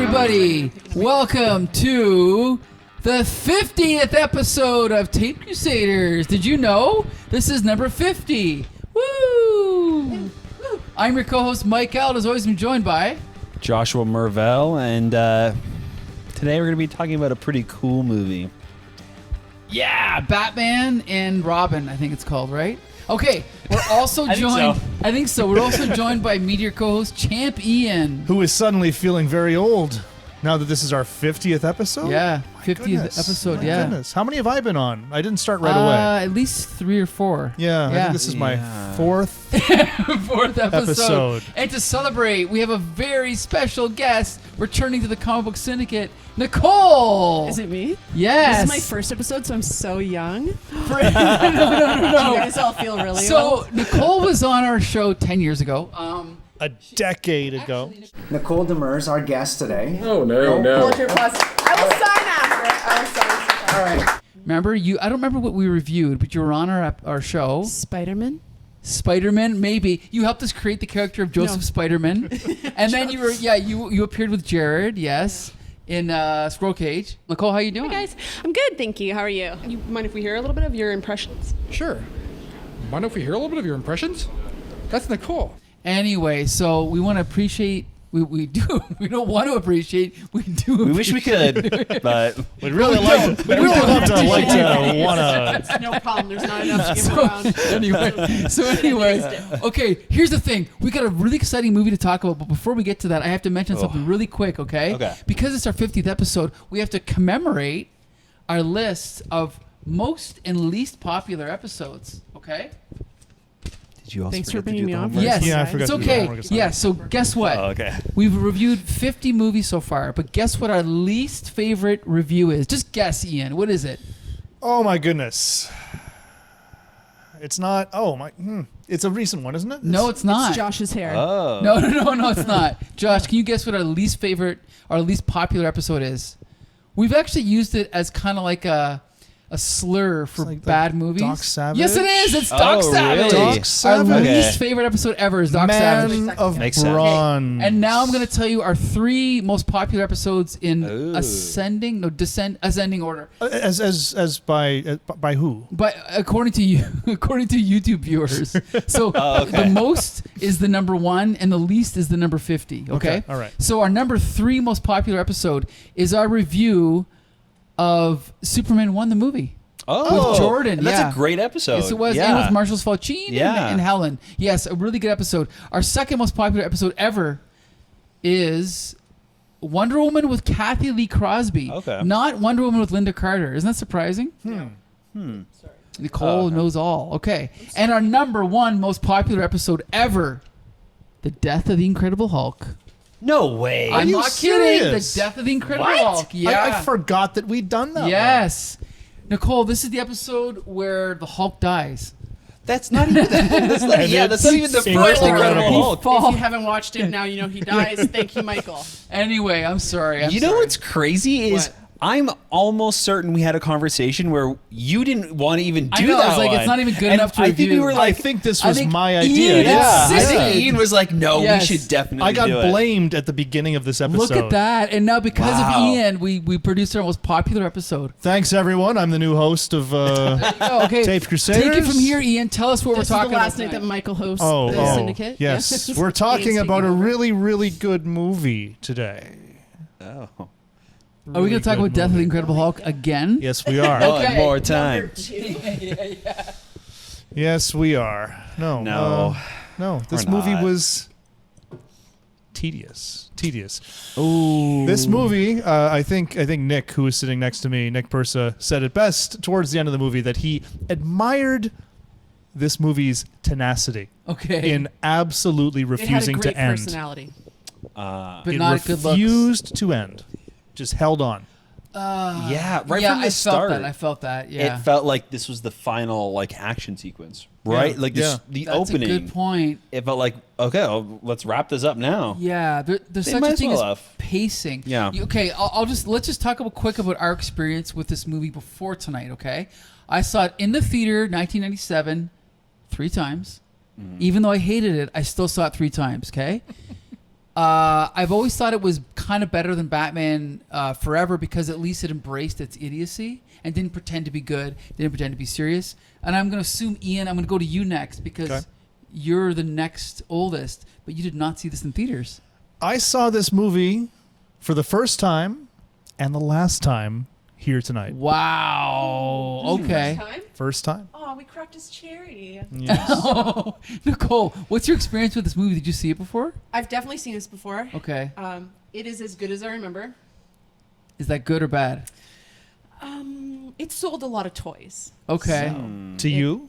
everybody. Welcome to the 50th episode of Taped Crusaders. Did you know? This is number 50. Woo! I'm your co-host, Mike Elle. As always, I'm joined by... Joshua Mervell, and today we're going to be talking about a pretty cool movie. Yeah, Batman and Robin, I think it's called, right? Okay, we're also joined... I think so. We're also joined by Meteor co-host Champ Ian. Who is suddenly feeling very old now that this is our 50th episode? Yeah, My 50th goodness. episode, My yeah. Goodness. How many have I been on? I didn't start right away. At least 3 or 4. Yeah, I think this is my fourth episode. And to celebrate, we have a very special guest returning to the Comic Book Syndicate, Nicole. Is it me? Yes. This is my first episode, so I'm so young. no. You guys all feel really old. Nicole was on our show 10 years ago. A decade ago. Nicole Demers, our guest today. Oh, no. Hold your applause. I will sign after. All right. Remember, I don't remember what we reviewed, but you were on our show. Spider-Man? Spider-Man, maybe. You helped us create the character of Joseph Spider-Man. And then you appeared with Jared, yes, in Squirrel Cage. Nicole, how you doing? Hey guys, I'm good, thank you. How are you? You mind if we hear a little bit of your impressions? Sure. Mind if we hear a little bit of your impressions? That's Nicole. Anyway, so we want to appreciate... We do. We don't want to appreciate. We do. We wish we could, but We'd really love to wanna. It's no problem. There's not enough to give around. Anyway, okay, here's the thing. We got a really exciting movie to talk about, but before we get to that, I have to mention something really quick, okay? Okay. Because it's our 50th episode, we have to commemorate our list of most and least popular episodes, okay? did you also Thanks for forget to bringing do me the on. homework? Yes. Yeah, I forgot It's to do the okay. homework assignment. Yeah, so guess what? Oh, okay. We've reviewed 50 movies so far, but guess what our least favorite review is? Just guess, Ian. What is it? Oh my goodness. It's not. Oh my. It's a recent one, isn't it? No, it's not. It's Josh's hair. Oh. No, it's not. Josh, can you guess what our least popular episode is? We've actually used it as kind of like a slur for like bad the movies. Doc Savage? Yes, it is. It's Doc Oh, Savage. really? Doc Savage. Our Okay. least favorite episode ever is Doc Savage. Man of Makes sense. Bronze. And now I'm going to tell you our 3 most popular episodes in Ooh. ascending order. As by who? But according to you, according to YouTube viewers, so okay. the most is the number 1 and the least is the number 50. Okay. All right. So our number 3 most popular episode is our review of Superman 1, the movie. Oh, With Jordan, and that's yeah. a great episode. Yes, it was. Yeah. And with Marshall Falcine Yeah. and Helen. Yes, a really good episode. Our second most popular episode ever is Wonder Woman with Kathy Lee Crosby. Okay. Not Wonder Woman with Linda Carter. Isn't that surprising? Nicole knows all. Okay. And our number 1 most popular episode ever, The Death of the Incredible Hulk. No way. I'm you not kidding. serious? The Death of the Incredible What? Hulk. Yeah. I forgot that we'd done that. Yes. Nicole, this is the episode where the Hulk dies. That's not even. That's not even the Incredible first Incredible Hulk. Hulk. If you haven't watched it, now you know he dies. Thank you, Michael. Anyway, I'm sorry. You know what's crazy is What? I'm almost certain we had a conversation where you didn't want to even do I know, that I was like, one. it's not even good And enough to I think review. we were I like, think this I was think my Ian idea. had yeah. I said- think Ian was like, no, Yes. we should definitely I got do it. blamed at the beginning of this episode. Look at that. And now because Wow. of Ian, we produced our most popular episode. Thanks, everyone. I'm the new host of Oh, okay. Taped Crusaders. Take it from here, Ian. Tell us what This is we're the talking last about night that tonight. Michael hosts Oh, the Syndicate. yes. We're talking Ian's about a taking over. really, really good movie today. Oh. Are we going to talk about Death of the Incredible Hulk again? Yes, we are. One more time. Yes, we are. No. No. No. This We're movie not. was tedious. Ooh. This movie, I think Nick, who is sitting next to me, Nick Persa, said it best towards the end of the movie that he admired this movie's tenacity Okay. in absolutely It had a refusing great to end. personality. but It not good looks. refused to end. Just held on. Yeah, right yeah, from the I start. felt that. I felt that. Yeah. It felt like this was the final like action sequence, right? Yeah, Like this, yeah. the That's opening. a good point. It felt like okay, well, let's wrap this up now. Yeah, there's They such might a as thing well as have. pacing. Yeah. Okay, let's just talk quick about our experience with this movie before tonight. Okay, I saw it in the theater, 1997, 3 times. Even though I hated it, I still saw it 3 times. Okay. I've always thought it was kind kind of better than Batman Forever because at least it embraced its idiocy and didn't pretend to be good, didn't pretend to be serious. And I'm going to assume, Ian, I'm going to go to you next because you're the next oldest, but you did not see this in theaters. I saw this movie for the first time and the last time here tonight. Wow. Okay. First time. Oh, we cracked his cherry. Oh, Nicole, what's your experience with this movie? Did you see it before? I've definitely seen this before. Okay. It is as good as I remember. Is that good or bad? It sold a lot of toys. Okay. To you?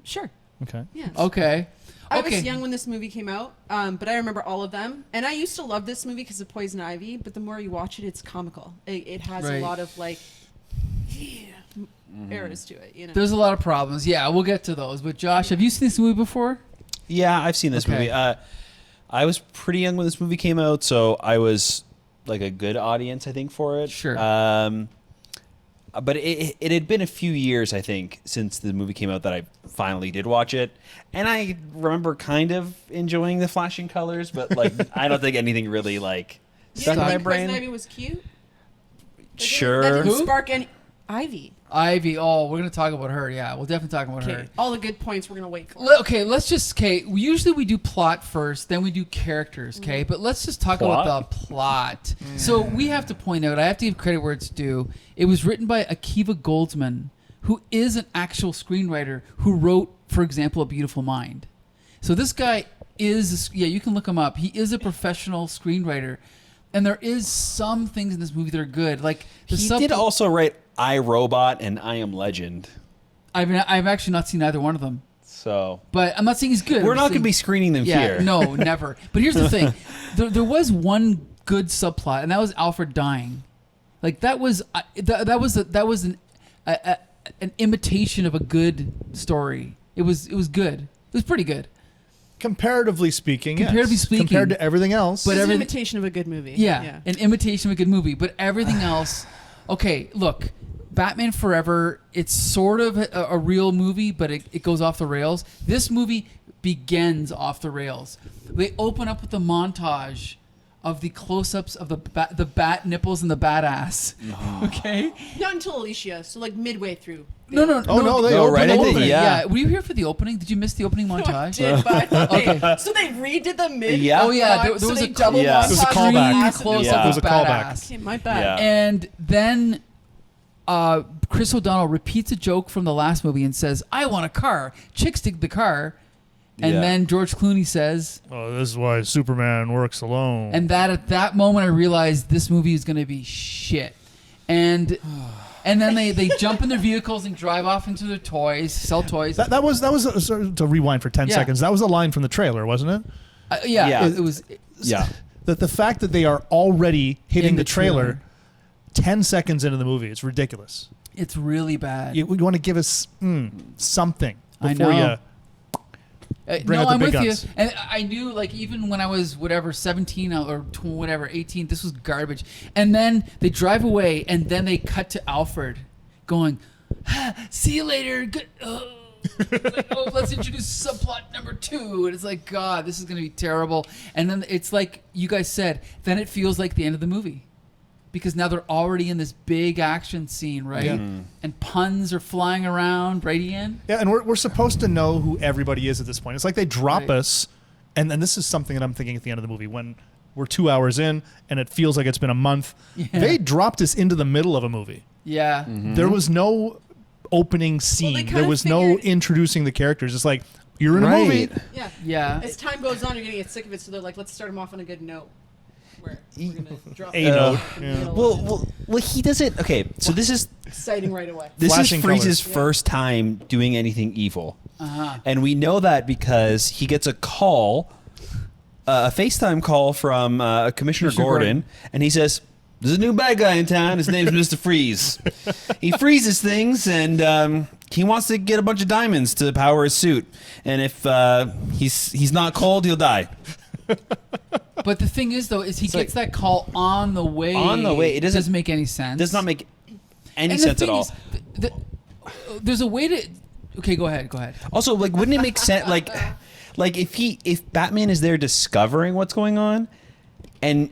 Sure. Okay. Yeah. Okay. I was young when this movie came out, but I remember all of them. And I used to love this movie because of Poison Ivy, but the more you watch it, it's comical. It has a lot of like eras to it, you know. There's a lot of problems. Yeah, we'll get to those. But Josh, have you seen this movie before? Yeah, I've seen this movie. I was pretty young when this movie came out, so I was like a good audience, I think, for it. Sure. But it had been a few years, I think, since the movie came out that I finally did watch it. And I remember kind of enjoying the flashing colors, but like I don't think anything really like stuck in my brain. Poison Ivy was cute? Sure. That didn't Who? spark any... Ivy. Ivy. Oh, we're going to talk about her. Yeah, we'll definitely talk about her. All the good points we're going to wait for. Usually we do plot first, then we do characters, okay? But let's just talk about the plot. So we have to point out, I have to give credit where it's due. It was written by Akiva Goldsman, who is an actual screenwriter who wrote, for example, A Beautiful Mind. So this guy is, you can look him up. He is a professional screenwriter. And there is some things in this movie that are good. Like he did also write I, Robot and I Am Legend. I've actually not seen either one of them. So, but I'm not saying he's good. We're not going to be screening them here. No, never. But here's the thing: there was one good subplot, and that was Alfred dying. Like that was an imitation of a good story. It was good. It was pretty good. Comparatively speaking, Comparatively speaking. Compared to everything else. But It's an imitation of a good movie. Yeah, an imitation of a good movie. But everything else, okay, look, Batman Forever, it's sort of a real movie, but it goes off the rails. This movie begins off the rails. They open up with a montage of the close-ups of the bat nipples and the bat ass. Okay? Not until Alicia, so like midway through. No. They open right the at the- opening. yeah. Were you here for the opening? Did you miss the opening montage? I did, but I thought Okay. so they redid the mid. Yeah. Oh yeah, there so was they a double yeah. montage. It was a callback. Close Yeah. up It was a of callback. badass. Okay, my bad. Yeah. And then Chris O'Donnell repeats a joke from the last movie and says, "I want a car." Chicks dig the car. And Yeah. then George Clooney says, Oh, this is why Superman works alone. and that at that moment I realized this movie is going to be shit. And then they jump in their vehicles and drive off into their toys, sell toys. that was to rewind for 10 Yeah. seconds. That was a line from the trailer, wasn't it? Yeah. It was. Yeah. That the fact that they are already hitting In the the trailer, trailer. 10 seconds into the movie, it's ridiculous. It's really bad. You want to give us something I before know. you bring No, out the I'm big with guns. you. And I knew, like, even when I was, 17 or 18, this was garbage. And then they drive away, and then they cut to Alfred going, "See you later. Good." Like, let's introduce subplot number 2. And it's like, God, this is going to be terrible. And then it's like you guys said, then it feels like the end of the movie. Because now they're already in this big action scene, right? Yeah. And puns are flying around, right, Ian? Yeah, and we're supposed to know who everybody is at this point. It's like they drop Right. us, and this is something that I'm thinking at the end of the movie when we're 2 hours in and it feels like it's been a month. Yeah. They dropped us into the middle of a movie. Yeah. There was no opening scene. kinda There was no figured- introducing the characters. It's like, you're in a Right. movie. Yeah. Yeah. As time goes on, you're gonna get sick of it. So they're like, let's start them off on a good note. Where we're gonna drop A them note. in the Yeah. middle of it. Well, he doesn't. Okay, so this is Exciting right away. Flashing Freeze's colors. first time doing anything evil, Uh-huh. and we know that because he gets a call, a FaceTime call from Commissioner Gordon, and he says, "There's a new bad guy in town. His name's Mr. Freeze. He freezes things, and he wants to get a bunch of diamonds to power his suit. And if he's not cold, he'll die." But the thing is, though, is he It's gets like- that call on the way. On the way. It doesn't- make any sense. Does not make any And the sense at thing all. is, there's a way to. Okay, go ahead. Also, like, wouldn't it make sense? Like if Batman is there discovering what's going on, and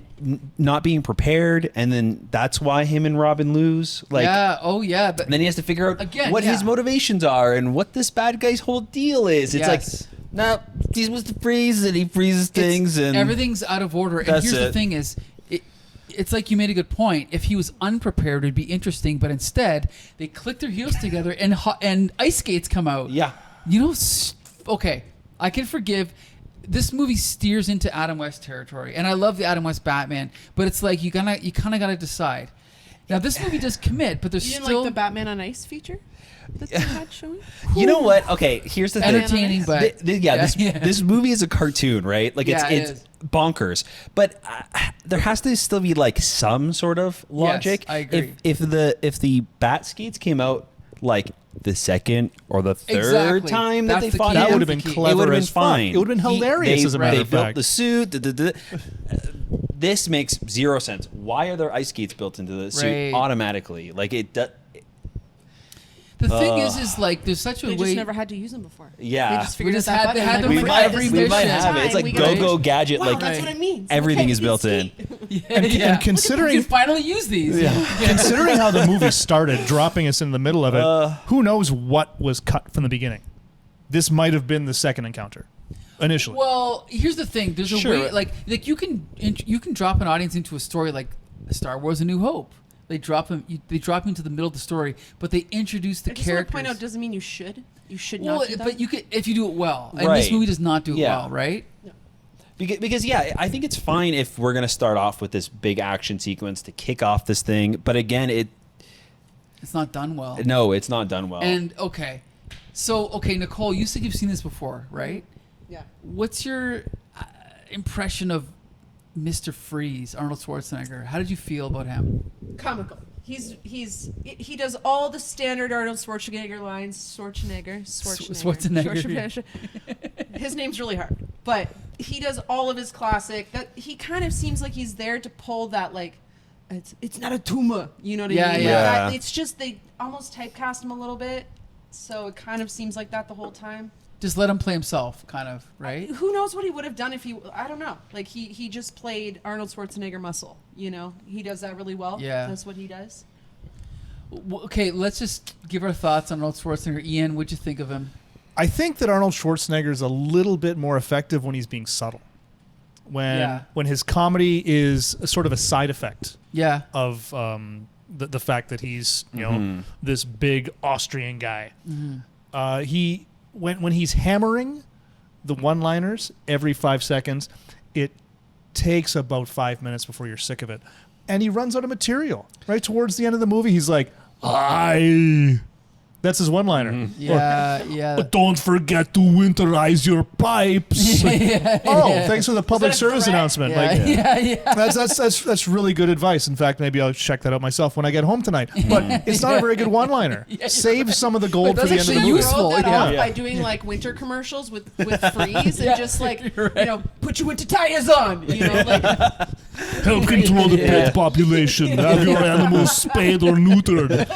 not being prepared, and then that's why him and Robin lose. Like, but then he has to figure out again, what his motivations are and what this bad guy's whole deal is. It's like, no, he's supposed to freeze, and he freezes things, and everything's out of order. And here's the thing: is it's like you made a good point. If he was unprepared, it'd be interesting. But instead, they click their heels together, and ice skates come out. Yeah, okay, I can forgive. This movie steers into Adam West territory, and I love the Adam West Batman, but it's like you kind of gotta decide. Now this movie does commit, but there's You didn't still like the Batman on Ice feature that they had showing? You know what? Okay, here's the thing. Entertaining, but this movie is a cartoon, right? Like it's bonkers, but there has to still be like some sort of logic. Yes, I agree. If the bat skates came out like the second or the third time that they fought, that would have been clever. It would have been as fine. It would have been hilarious. As a matter they of built fact, the suit. This makes zero sense. Why are there ice skates built into the suit automatically? Like it does. The thing is like there's such a They way. just never had to use them before. Yeah. They just figured just out that they had button. them Like, for every this we mission. might time, have it. It's like we gotta- go gadget. Wow, like that's what it means. everything Okay, is built in. and You considering can finally use these. considering how the movie started, dropping us in the middle of it, who knows what was cut from the beginning? This might have been the second encounter, initially. Well, here's the thing. There's a way, like you can drop an audience into a story like Star Wars: A New Hope. They drop them into the middle of the story, but they introduce the I just want characters. to point out, doesn't mean you should. You should Well, not do that. but you could if you do it well. And Right. this movie does not do it well, right? Because I think it's fine if we're gonna start off with this big action sequence to kick off this thing, but again, It's not done well. no, it's not done well. And okay, Nicole, you said you've seen this before, right? Yeah. What's your impression of Mr. Freeze, Arnold Schwarzenegger? How did you feel about him? Comical. He does all the standard Arnold Schwarzenegger lines. Schwarzenegger. His name's really hard, but he does all of his classic. That he kind of seems like he's there to pull that like, it's not a tumor. You know what I mean? Like Yeah. that, it's just they almost typecast him a little bit, so it kind of seems like that the whole time. Just let him play himself, kind of, right? Who knows what he would have done if I don't know. Like he just played Arnold Schwarzenegger muscle, you know? He does that really well. Yeah. That's what he does. Okay, let's just give our thoughts on Arnold Schwarzenegger. Ian, what'd you think of him? I think that Arnold Schwarzenegger is a little bit more effective when he's being subtle. When his comedy is a sort of a side effect Yeah. of the fact that he's this big Austrian guy. He when he's hammering the one-liners every 5 seconds, it takes about 5 minutes before you're sick of it, and he runs out of material. Right towards the end of the movie, he's like, that's his one-liner. Yeah. But don't forget to winterize your pipes. Thanks for the public service announcement. That's really good advice. In fact, maybe I'll check that out myself when I get home tonight. But it's not a very good one-liner. Save some of the gold for the end of the movie. useful. That off by doing like winter commercials with Freeze and just like put your winter tires on. You know, like Help control the pet population. Have your animals spayed or neutered.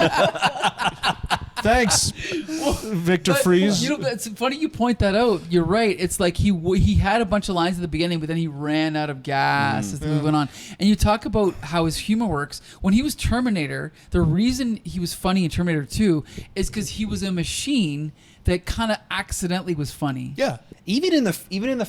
Thanks, Victor Freeze. It's funny you point that out. You're right. It's like he had a bunch of lines at the beginning, but then he ran out of gas as the movie went on. And you talk about how his humor works. When he was Terminator, the reason he was funny in Terminator 2 is because he was a machine that kind of accidentally was funny. Yeah. Even in the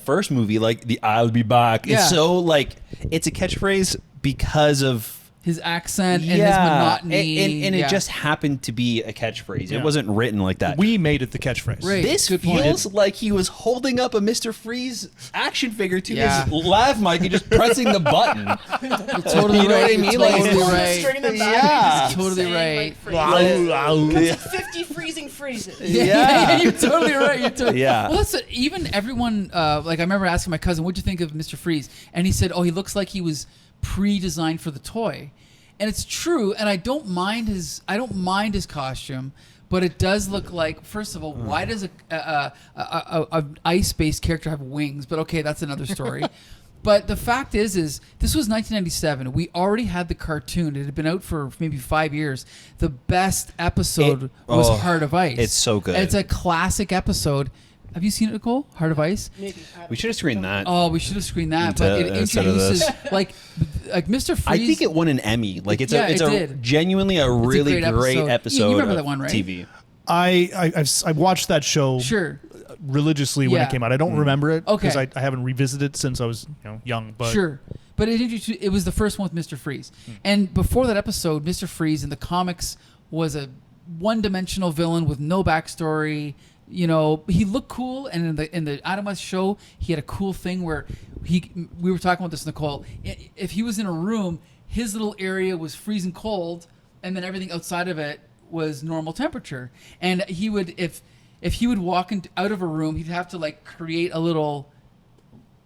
first movie, like the "I'll be back," it's so like it's a catchphrase because of his accent and his monotony. and it just happened to be a catchphrase. It wasn't written like that. We made it the catchphrase. Right. This Good point. feels like he was holding up a Mr. Freeze action figure to his lav mic and just pressing the button. You're totally You know what I right. mean? You're Like, totally it's right. string in the back. Yeah. He just keeps Totally saying, right. Like, Freeze. 50 freezing phrases. Yeah. You're totally right. You're totally Yeah. Well, that's even everyone. Like I remember asking my cousin, "What'd you think of Mr. Freeze?" And he said, "Oh, he looks like he was pre-designed for the toy." And it's true, and I don't mind his costume, but it does look like, first of all, why does a ice-based character have wings? But okay, that's another story. But the fact is this was 1997. We already had the cartoon. It had been out for maybe 5 years. The best episode was Heart of Ice. it's so good. It's a classic episode. Have you seen it, Nicole? Heart of Ice? Maybe. I don't We should have screened that. Oh, we should have screened that. But it instead of introduces this. like Mr. Freeze. I think it won an Emmy. Like it's Yeah, it's it a did. genuinely a really great episode. You remember of that one, right? TV. I watched that show Sure. religiously when Yeah. it came out. I don't remember it Okay. because I haven't revisited it since I was young. But Sure. But it was the first one with Mr. Freeze. And before that episode, Mr. Freeze in the comics was a one-dimensional villain with no backstory. You know, he looked cool, and in the Adam West show, he had a cool thing where we were talking about this, Nicole. If he was in a room, his little area was freezing cold, and then everything outside of it was normal temperature. And he would, if he would walk out of a room, he'd have to like create a little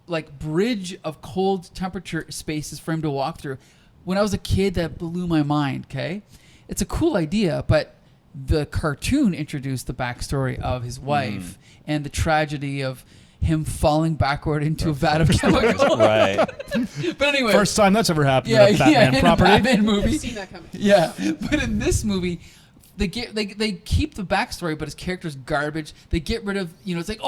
like bridge of cold temperature spaces for him to walk through. When I was a kid, that blew my mind. Okay, it's a cool idea, but the cartoon introduced the backstory of his wife and the tragedy of him falling backward into a vat of chemicals. Right. But anyway, first time that's ever happened in a Batman in property. a Batman movie. I've seen that coming. Yeah, but in this movie, they keep the backstory, but his character's garbage. They get rid of, it's like,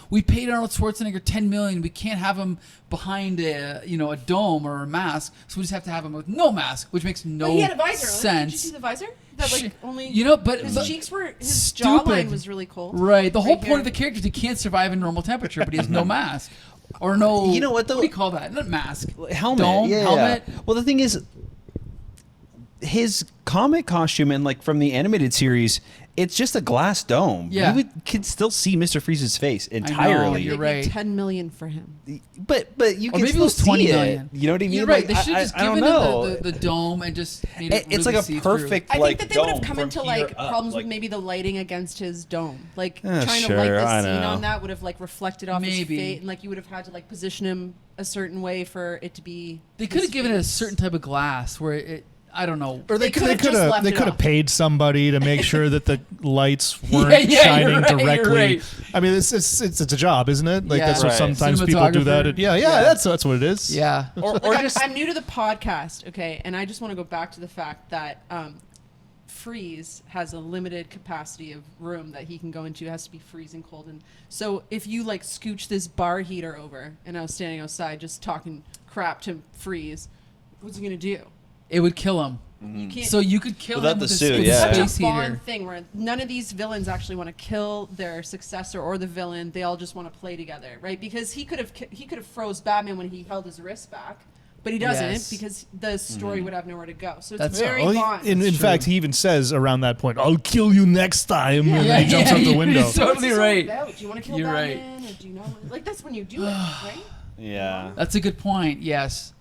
we paid Arnold Schwarzenegger $10 million. We can't have him behind a dome or a mask, so we just have to have him with no mask, which makes no But he had a visor. sense. Did you see the visor? That like only. But his cheeks were. His stupid. jawline was really cold. Right. The whole Right point here. of the character is he can't survive in normal temperature, but he has no mask or no. You know what, though? What do you call that? Not mask. Helmet. Dome, yeah, helmet. Yeah. Well, the thing is, his comic costume and like from the animated series, it's just a glass dome. Yeah. You could still see Mr. Freeze's face know, entirely. you're They gave right. $10 million for him. But you Or can maybe it still was 20 see million. it. You know what I mean? You're right. Like, They should have just I don't given know. him the dome and just made it It's really like a see-through. perfect I think like that they would have dome come from into here like up, problems like- with maybe the lighting against his dome. Like Yeah, trying sure, to light I the scene know. on that would have like reflected off Maybe. his face, and like you would have had to like position him a certain way for it to be. They could have his given it a face. certain type of glass where it. I don't know. Or They could've just left they it could have off. paid somebody to make sure that the lights weren't Yeah, shining you're right, you're directly. right. I mean, it's a job, isn't it? Like Yeah. that's what Right. sometimes people do that. Cinematographer. Yeah, Yeah. that's what it is. Yeah. or Like, just I'm new to the podcast, okay, and I just want to go back to the fact that Freeze has a limited capacity of room that he can go into. It has to be freezing cold, and so if you like scooch this bar heater over, and I was standing outside just talking crap to Freeze, what's he gonna do? It would kill him. You can't. So you could kill Without him the with suit, a yeah. Such space a Bond heater. thing where none of these villains actually want to kill their successor or the villain. They all just want to play together, right? Because he could have froze Batman when he held his wrist back, but he doesn't Yes. because the story would have nowhere to go. So it's That's very Well, Bond. in fact, he even says around that point, "I'll kill you next time," and then he jumps out the window. He's totally What's this all right. about? Do you want to kill You're right. Batman, or do you not? Like that's when you do it, right? yeah. That's a good point. Yes.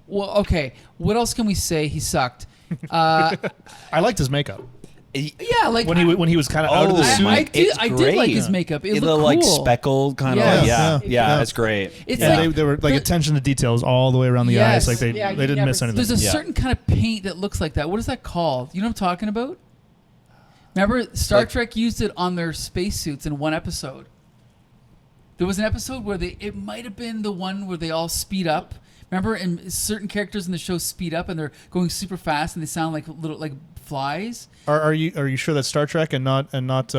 Well, okay. What else can we say? He sucked. I liked his makeup Yeah, like when he was kind of out of the Oh, suit. I did it's like great. his makeup. It the looked like cool. speckled kind Yes. of yeah, Yeah. that's great. It's and like they were like there- attention to details all the way around the Yes. eyes. Like they Yeah, you didn't never miss see- anything. There's a Yeah. certain kind of paint that looks like that. What is that called? You know what I'm talking about? Remember, Star Like- Trek used it on their spacesuits in one episode. There was an episode where it might have been the one where they all speed up. Remember, and certain characters in the show speed up and they're going super fast and they sound like little like flies. Are you sure that's Star Trek and not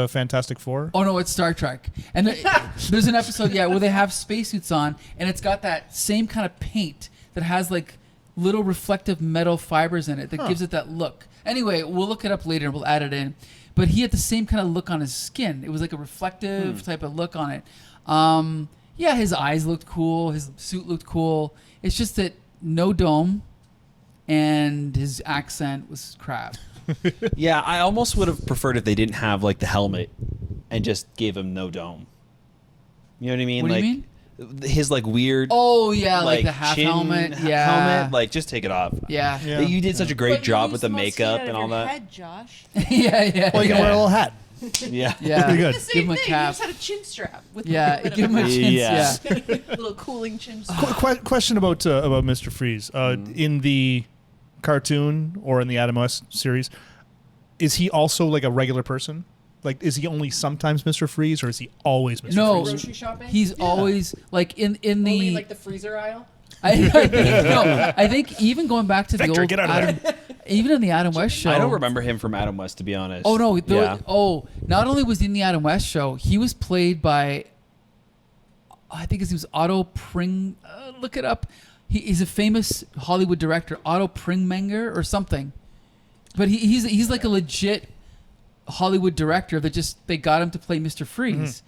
Fantastic Four? Oh no, it's Star Trek. And there's an episode, where they have spacesuits on, and it's got that same kind of paint that has like little reflective metal fibers in it that gives it that look. Anyway, we'll look it up later and we'll add it in. But he had the same kind of look on his skin. It was like a reflective type of look on it. Yeah, his eyes looked cool. His suit looked cool. It's just that no dome, and his accent was crap. Yeah, I almost would have preferred if they didn't have like the helmet and just gave him no dome. You know what I mean? What do like you his like weird Oh yeah, like the half chin helmet. Yeah, helmet, like just take it off. yeah, Yeah. You did such a great But you job use with the most makeup heat out and of all your that. Head, Josh. yeah. Well, you can wear a little hat. Yeah. Yeah, Pretty good. The Give same him a thing. cap. You just had a chin strap with Yeah, a bit give him a of chance. Yeah. Yeah. little cooling chin strap. Question about Mr. Freeze. In the cartoon or in the Adam West series, is he also like a regular person? Like, is he only sometimes Mr. Freeze, or is he always Mr. No, Freeze? Grocery shopping? he's always like in the. Only like the freezer aisle. I think even going back to Vector, the old get out of Adam, Even in the Adam West show. I don't remember him from Adam West, to be honest. Oh no! Yeah. Not only was he in the Adam West show, he was played by, I think his name was Otto Pring. Look it up. He's a famous Hollywood director, Otto Pringmenger or something. But he's like a legit Hollywood director that they got him to play Mr. Freeze.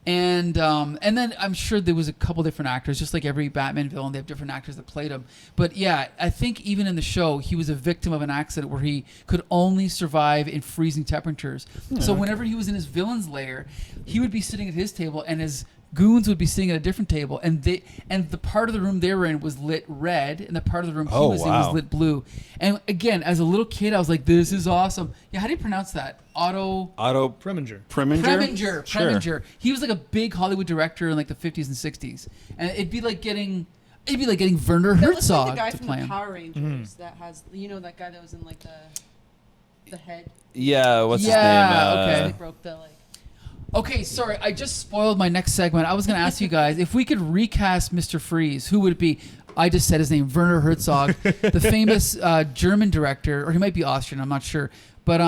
And then I'm sure there was a couple different actors, just like every Batman villain, they have different actors that played him. But yeah, I think even in the show, he was a victim of an accident where he could only survive in freezing temperatures. So whenever he was in his villain's lair, he would be sitting at his table and his goons would be sitting at a different table, and the part of the room they were in was lit red, and the part of the room he was in was lit blue. And again, as a little kid, I was like, "This is awesome." Yeah, how do you pronounce that? Otto Preminger. Preminger. He was like a big Hollywood director in like the 50s and 60s, and it'd be like getting Werner That looks Herzog like the guy to from play the him. Power Rangers that has, that guy that was in like the head. Yeah, what's his name? Okay. They broke the like. Okay, sorry, I just spoiled my next segment. I was going to ask you guys if we could recast Mr. Freeze, who would it be? I just said his name, Werner Herzog, the famous German director, or he might be Austrian, I'm not sure. But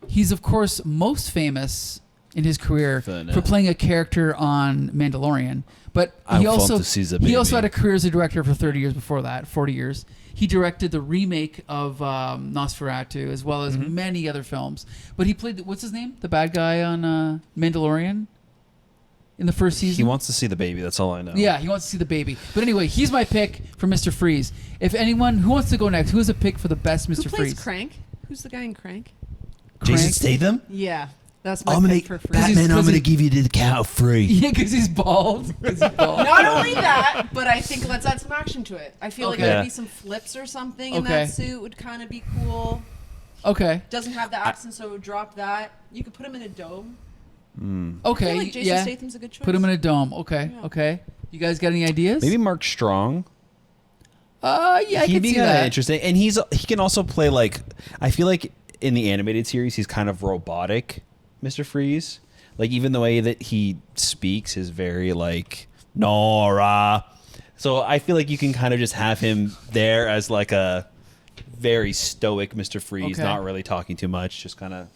he's, of course, most famous in his career for playing a character on Mandalorian. But he also had a career as a director for 30 years before that, 40 years. He directed the remake of Nosferatu, as well as many other films. But he played, what's his name? The bad guy on Mandalorian in the first season? He wants to see the baby, that's all I know. Yeah, he wants to see the baby. But anyway, he's my pick for Mr. Freeze. If anyone, who wants to go next? Who has a pick for the best Mr. Who plays Freeze? Crank? Who's the guy in Crank? Jason Crank? Statham? Yeah, that's my pick for Freeze. Batman, I'm going to give you the count of 3. Yeah, because he's bald. Not only that, but I think let's add some action to it. I feel like Okay. maybe some flips or something in Okay. that suit would kind of be cool. Okay. Doesn't have the accent, so drop that. You could put him in a dome. Okay. I feel like Jason Statham's a good choice. Put him in a dome. Okay. Yeah. Okay. You guys got any ideas? Maybe Mark Strong. Yeah, I He'd can be see kind of that. interesting. And he can also play, like, I feel like in the animated series, he's kind of robotic, Mr. Freeze. Like, even the way that he speaks is very, like, Nora. So I feel like you can kind of just have him there as, like, a very stoic Mr. Freeze, Okay. not really talking too much, just kind of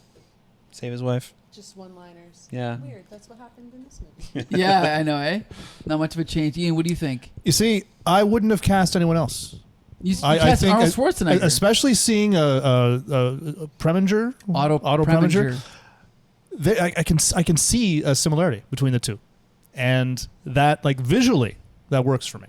save his wife. Just one-liners. Yeah. Weird. That's what happened in this movie. Yeah, I know, eh? Not much of a change. Ian, what do you think? You see, I wouldn't have cast anyone else. You cast Arnold Schwarzenegger. Especially seeing a Preminger, Otto Preminger. I can see a similarity between the two, and that, like, visually, that works for me.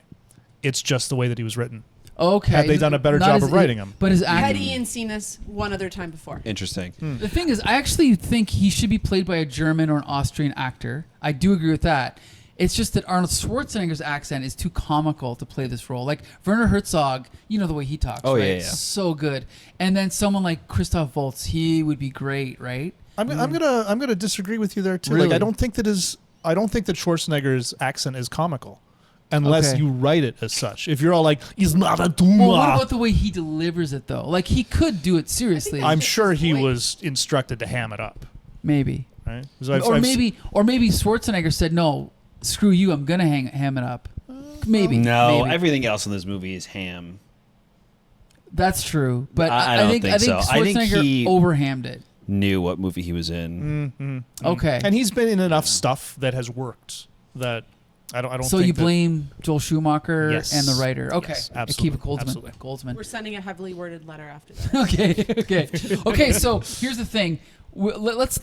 It's just the way that he was written. Okay. Had they done a better Not job as- of writing him? But his Had acting. Ian seen this one other time before? Interesting. The thing is, I actually think he should be played by a German or an Austrian actor. I do agree with that. It's just that Arnold Schwarzenegger's accent is too comical to play this role. Like Werner Herzog, you know the way he talks, Oh, right? yeah, yeah. So good. And then someone like Christoph Waltz, he would be great, right? I'm gonna disagree with you there too. Really? Like, I don't think that Schwarzenegger's accent is comical, unless Okay. you write it as such. If you're all like, he's not a Well, what Duma. about the way he delivers it, though? Like, he could do it seriously. I'm Just sure his he voice. was instructed to ham it up. Maybe. Right? Or maybe Schwarzenegger said, no, screw you, I'm going to ham it up. Maybe. No, maybe. everything else in this movie is ham. That's true. But I don't think so. I think Schwarzenegger he- overhammed it. Knew what movie he was in. Okay. And he's been in enough stuff that has worked that I don't. So think you that- blame Joel Schumacher Yes. and the writer. Okay. Yes, Keep absolutely. it Goldsman. Absolutely. Goldsman. We're sending a heavily worded letter after that. Okay. So here's the thing. Let's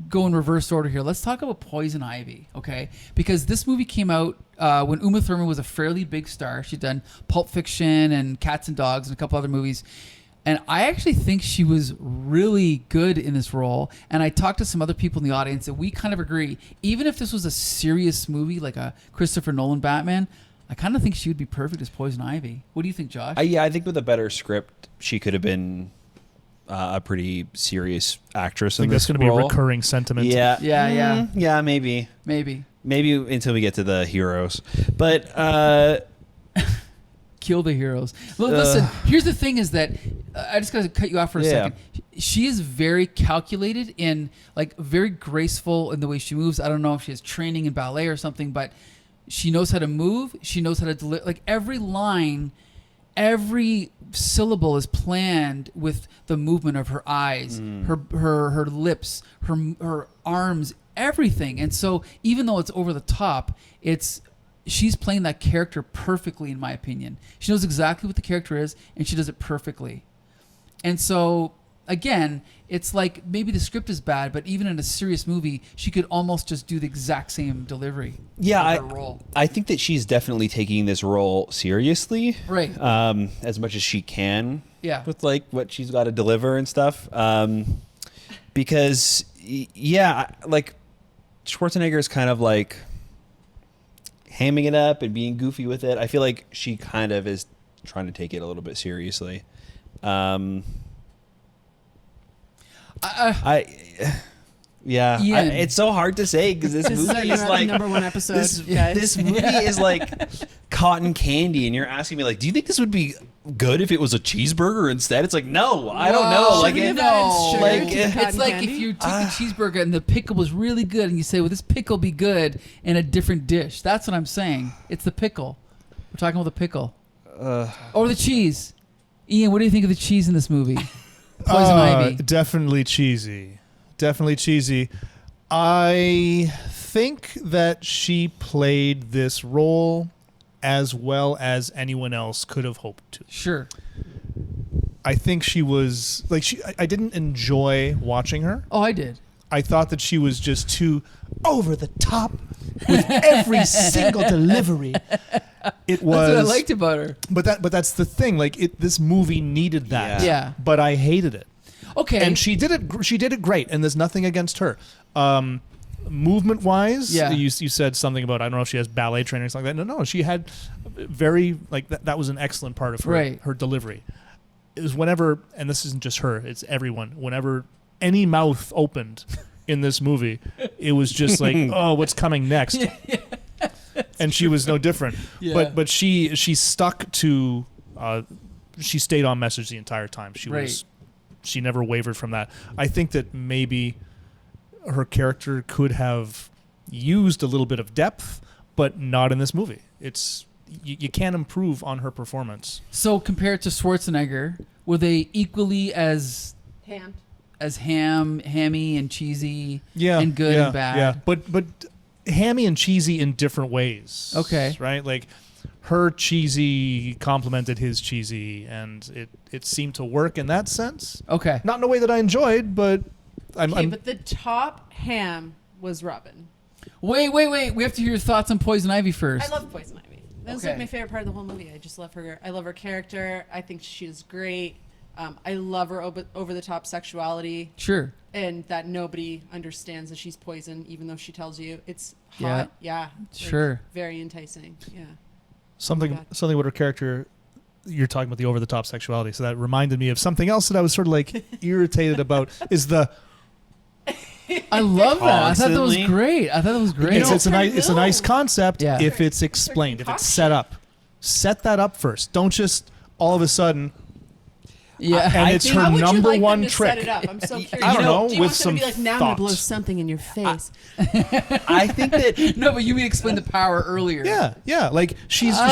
go in reverse order here. Let's talk about Poison Ivy, okay? Because this movie came out when Uma Thurman was a fairly big star. She'd done Pulp Fiction and Cats and Dogs and a couple other movies. And I actually think she was really good in this role. And I talked to some other people in the audience, and we kind of agree. Even if this was a serious movie like a Christopher Nolan Batman, I kind of think she would be perfect as Poison Ivy. What do you think, Josh? I think with a better script, she could have been a pretty serious actress I think in that's this going to be a role. recurring sentiment. Yeah. Yeah. Yeah, maybe. Maybe. Maybe until we get to the heroes. But Kill the heroes. Listen, here's the thing is that I just got to cut you off for a Yeah. second. She is very calculated in, like, very graceful in the way she moves. I don't know if she has training in ballet or something, but she knows how to move. She knows how to deliver. Like, every line every syllable is planned with the movement of her eyes, her lips, her arms, everything. And so even though it's over the top, she's playing that character perfectly, in my opinion. She knows exactly what the character is, and she does it perfectly. And so, again, it's like maybe the script is bad, but even in a serious movie, she could almost just do the exact same delivery. Yeah, of her role. I think that she's definitely taking this role seriously, Right. as much as she can. Yeah. With like what she's got to deliver and stuff. Because like Schwarzenegger is kind of like hamming it up and being goofy with it. I feel like she kind of is trying to take it a little bit seriously. Ian. It's so hard to say because this This is our movie is like number one episode, this, guys. this movie is like cotton candy, and you're asking me like, do you think this would be good if it was a cheeseburger instead? It's like, no, I don't know. Whoa, Like, Should we it, have added sugar like, to the it's It's cotton like candy? if you took a cheeseburger and the pickle was really good, and you say, "Well, this pickle be good in a different dish." That's what I'm saying. It's the pickle. We're talking about the pickle or the cheese. Ian, what do you think of the cheese in this movie? Poison Ivy. Definitely cheesy. Definitely cheesy. I think that she played this role as well as anyone else could have hoped to. Sure. I think she was like I didn't enjoy watching her. Oh, I did. I thought that she was just too over the top with every single delivery. It was That's what I liked about her. but that's the thing. Like this movie needed that. Yeah. But I hated it. Okay. And she did it. She did it great, and there's nothing against her. Movement wise, Yeah. you said something about, I don't know if she has ballet training or something like that. No, she had very like that. That was an excellent part of her Right. her delivery. It was whenever, and this isn't just her; it's everyone. Whenever any mouth opened in this movie, it was just like, oh, what's coming next? And she was no different. Yeah. But she stuck to. She stayed on message the entire time. She never wavered from that. I think that maybe her character could have used a little bit of depth, but not in this movie. It's you can't improve on her performance. So compared to Schwarzenegger, were they equally as hammy and cheesy and good and bad? Yeah, but hammy and cheesy in different ways. Okay. Right? Like her cheesy complemented his cheesy, and it seemed to work in that sense. Okay. Not in a way that I enjoyed, but But the top ham was Robin. Wait. We have to hear your thoughts on Poison Ivy first. I love Poison Ivy. That's Okay. like my favorite part of the whole movie. I just love her. I love her character. I think she's great. I love her over the top sexuality, Sure. and that nobody understands that she's poison, even though she tells you it's hot. Yeah, Sure. very enticing. Yeah. something God. with her character. You're talking about the over the top sexuality, so that reminded me of something else that I was sort of like irritated about. Is the I love that. I thought that was Constantly? great. it's a nice concept Yeah. if it's explained, if it's set up. Set that up first. Don't just all of a sudden. Yeah. And it's her How would you number like one them to trick. set it up? I'm so curious. I don't know, Do you with want them to be some like, now I'm gonna blow thoughts. something in your face? I think that no, but you mean explain the power earlier. Yeah. Like she's You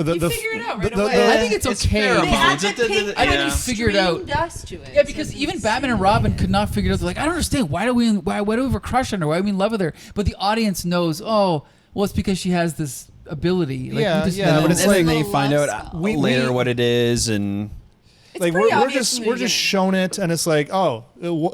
figure it out right away. I think it's okay. pheromones. They add It's the a- pink I didn't yeah. figure it out. extreme dust to it. Yeah, because even Batman and Robin could not figure it out. They're like, I don't understand. Why do we have a crush on her? Why are we in love with her? But the audience knows, oh, well, it's because she has this ability. Like, Yeah, we just yeah, know. but it's and then like- they Love find out spell. later what it is, and It's like pretty we're obvious just from the shown it, and it's like, oh,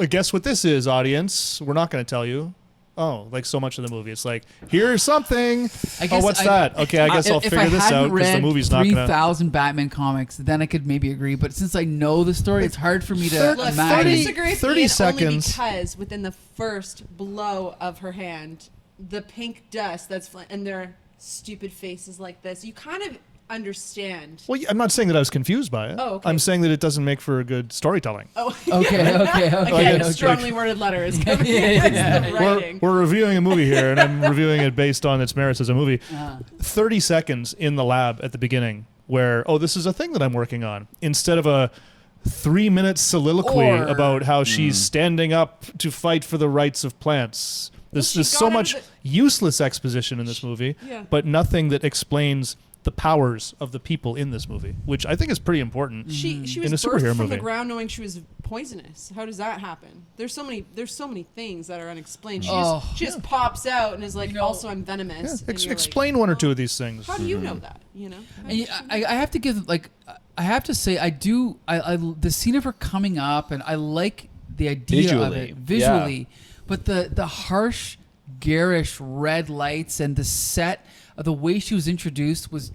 guess what this is, audience? We're not going to tell you. Oh, like so much of the movie, it's like, here's something. I Oh, guess what's that? Okay, I guess I'll figure this out because the movie's not going to. 3,000 Batman comics, then I could maybe agree. But since I know the story, it's hard for me to Thirty- Look, I imagine. 30 disagree with 30 Ian seconds. only because within the first blow of her hand, the pink dust and their stupid faces like this, you kind of understand. Well, I'm not saying that I was confused by it. Oh, okay. I'm saying that it doesn't make for a good storytelling. Oh, Okay. again, okay. strongly worded letter is coming. Yeah. That's the We're, writing. we're reviewing a movie here, and I'm reviewing it based on its merits as a movie. 30 seconds in the lab at the beginning where, oh, this is a thing that I'm working on, instead of a 3-minute soliloquy Or- about how she's standing up to fight for the rights of plants. There's she so got out much of useless exposition in this movie, Yeah. but nothing that explains the powers of the people in this movie, which I think is pretty important. She was in a birthed superhero from movie. the ground knowing she was poisonous. How does that happen? There's so many things that are unexplained. She just pops out and is like, also I'm venomous. Yeah, and you're explain like, one or two of these things. How do you know that? And I have to give I have to say I the scene of her coming up, and I like the idea of it visually, but the harsh, garish red lights and the set of the way she was introduced was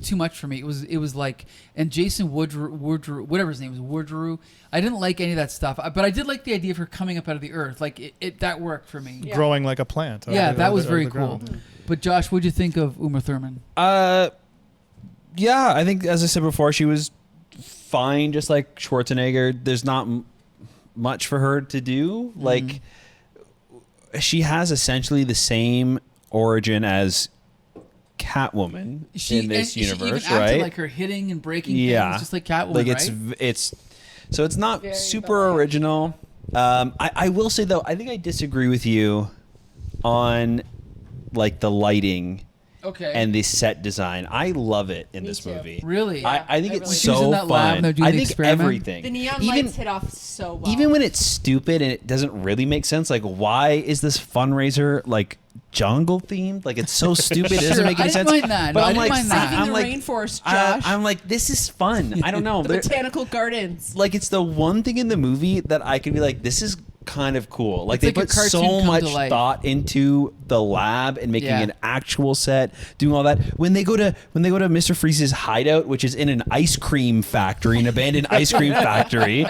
too much for me. It was like, and Jason Woodrue, whatever his name was, Woodrue. I didn't like any of that stuff, but I did like the idea of her coming up out of the earth. Like it that worked for me. Yeah. Growing like a plant. That was very cool. But Josh, what'd you think of Uma Thurman? Yeah, I think, as I said before, she was fine, just like Schwarzenegger. There's not much for her to do. Like, she has essentially the same origin as Catwoman in this universe, she even acted like her hitting and breaking things, just like Catwoman, like right? It's not Very super original. I will say, though, I think I disagree with you on like the lighting. Okay. And the set design. I love it in this too. movie. Really? I think I it's really She was so in that lab fun. and they're doing I the think experiment? everything. The neon even, lights hit off so well. Even when it's stupid and it doesn't really make sense, like, why is this fundraiser like jungle themed? Like, it's so stupid, it doesn't make any sense. I didn't mind that. But No, I I'm didn't like, mind that. Saving I'm the like, rainforest, Josh. I'm like, this is fun. I don't know. the botanical gardens. Like, it's the one thing in the movie that I can be like, this is kind of cool. Like, It's they like a put so cartoon come much to life. thought into the lab and making an actual set, doing all that. When they go to Mr. Freeze's hideout, which is in an ice cream factory, an abandoned ice cream factory,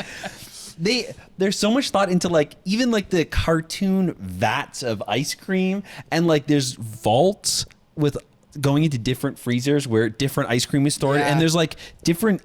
there's so much thought into, like, even like the cartoon vats of ice cream, and like there's vaults with going into different freezers where different ice cream is stored, and there's like different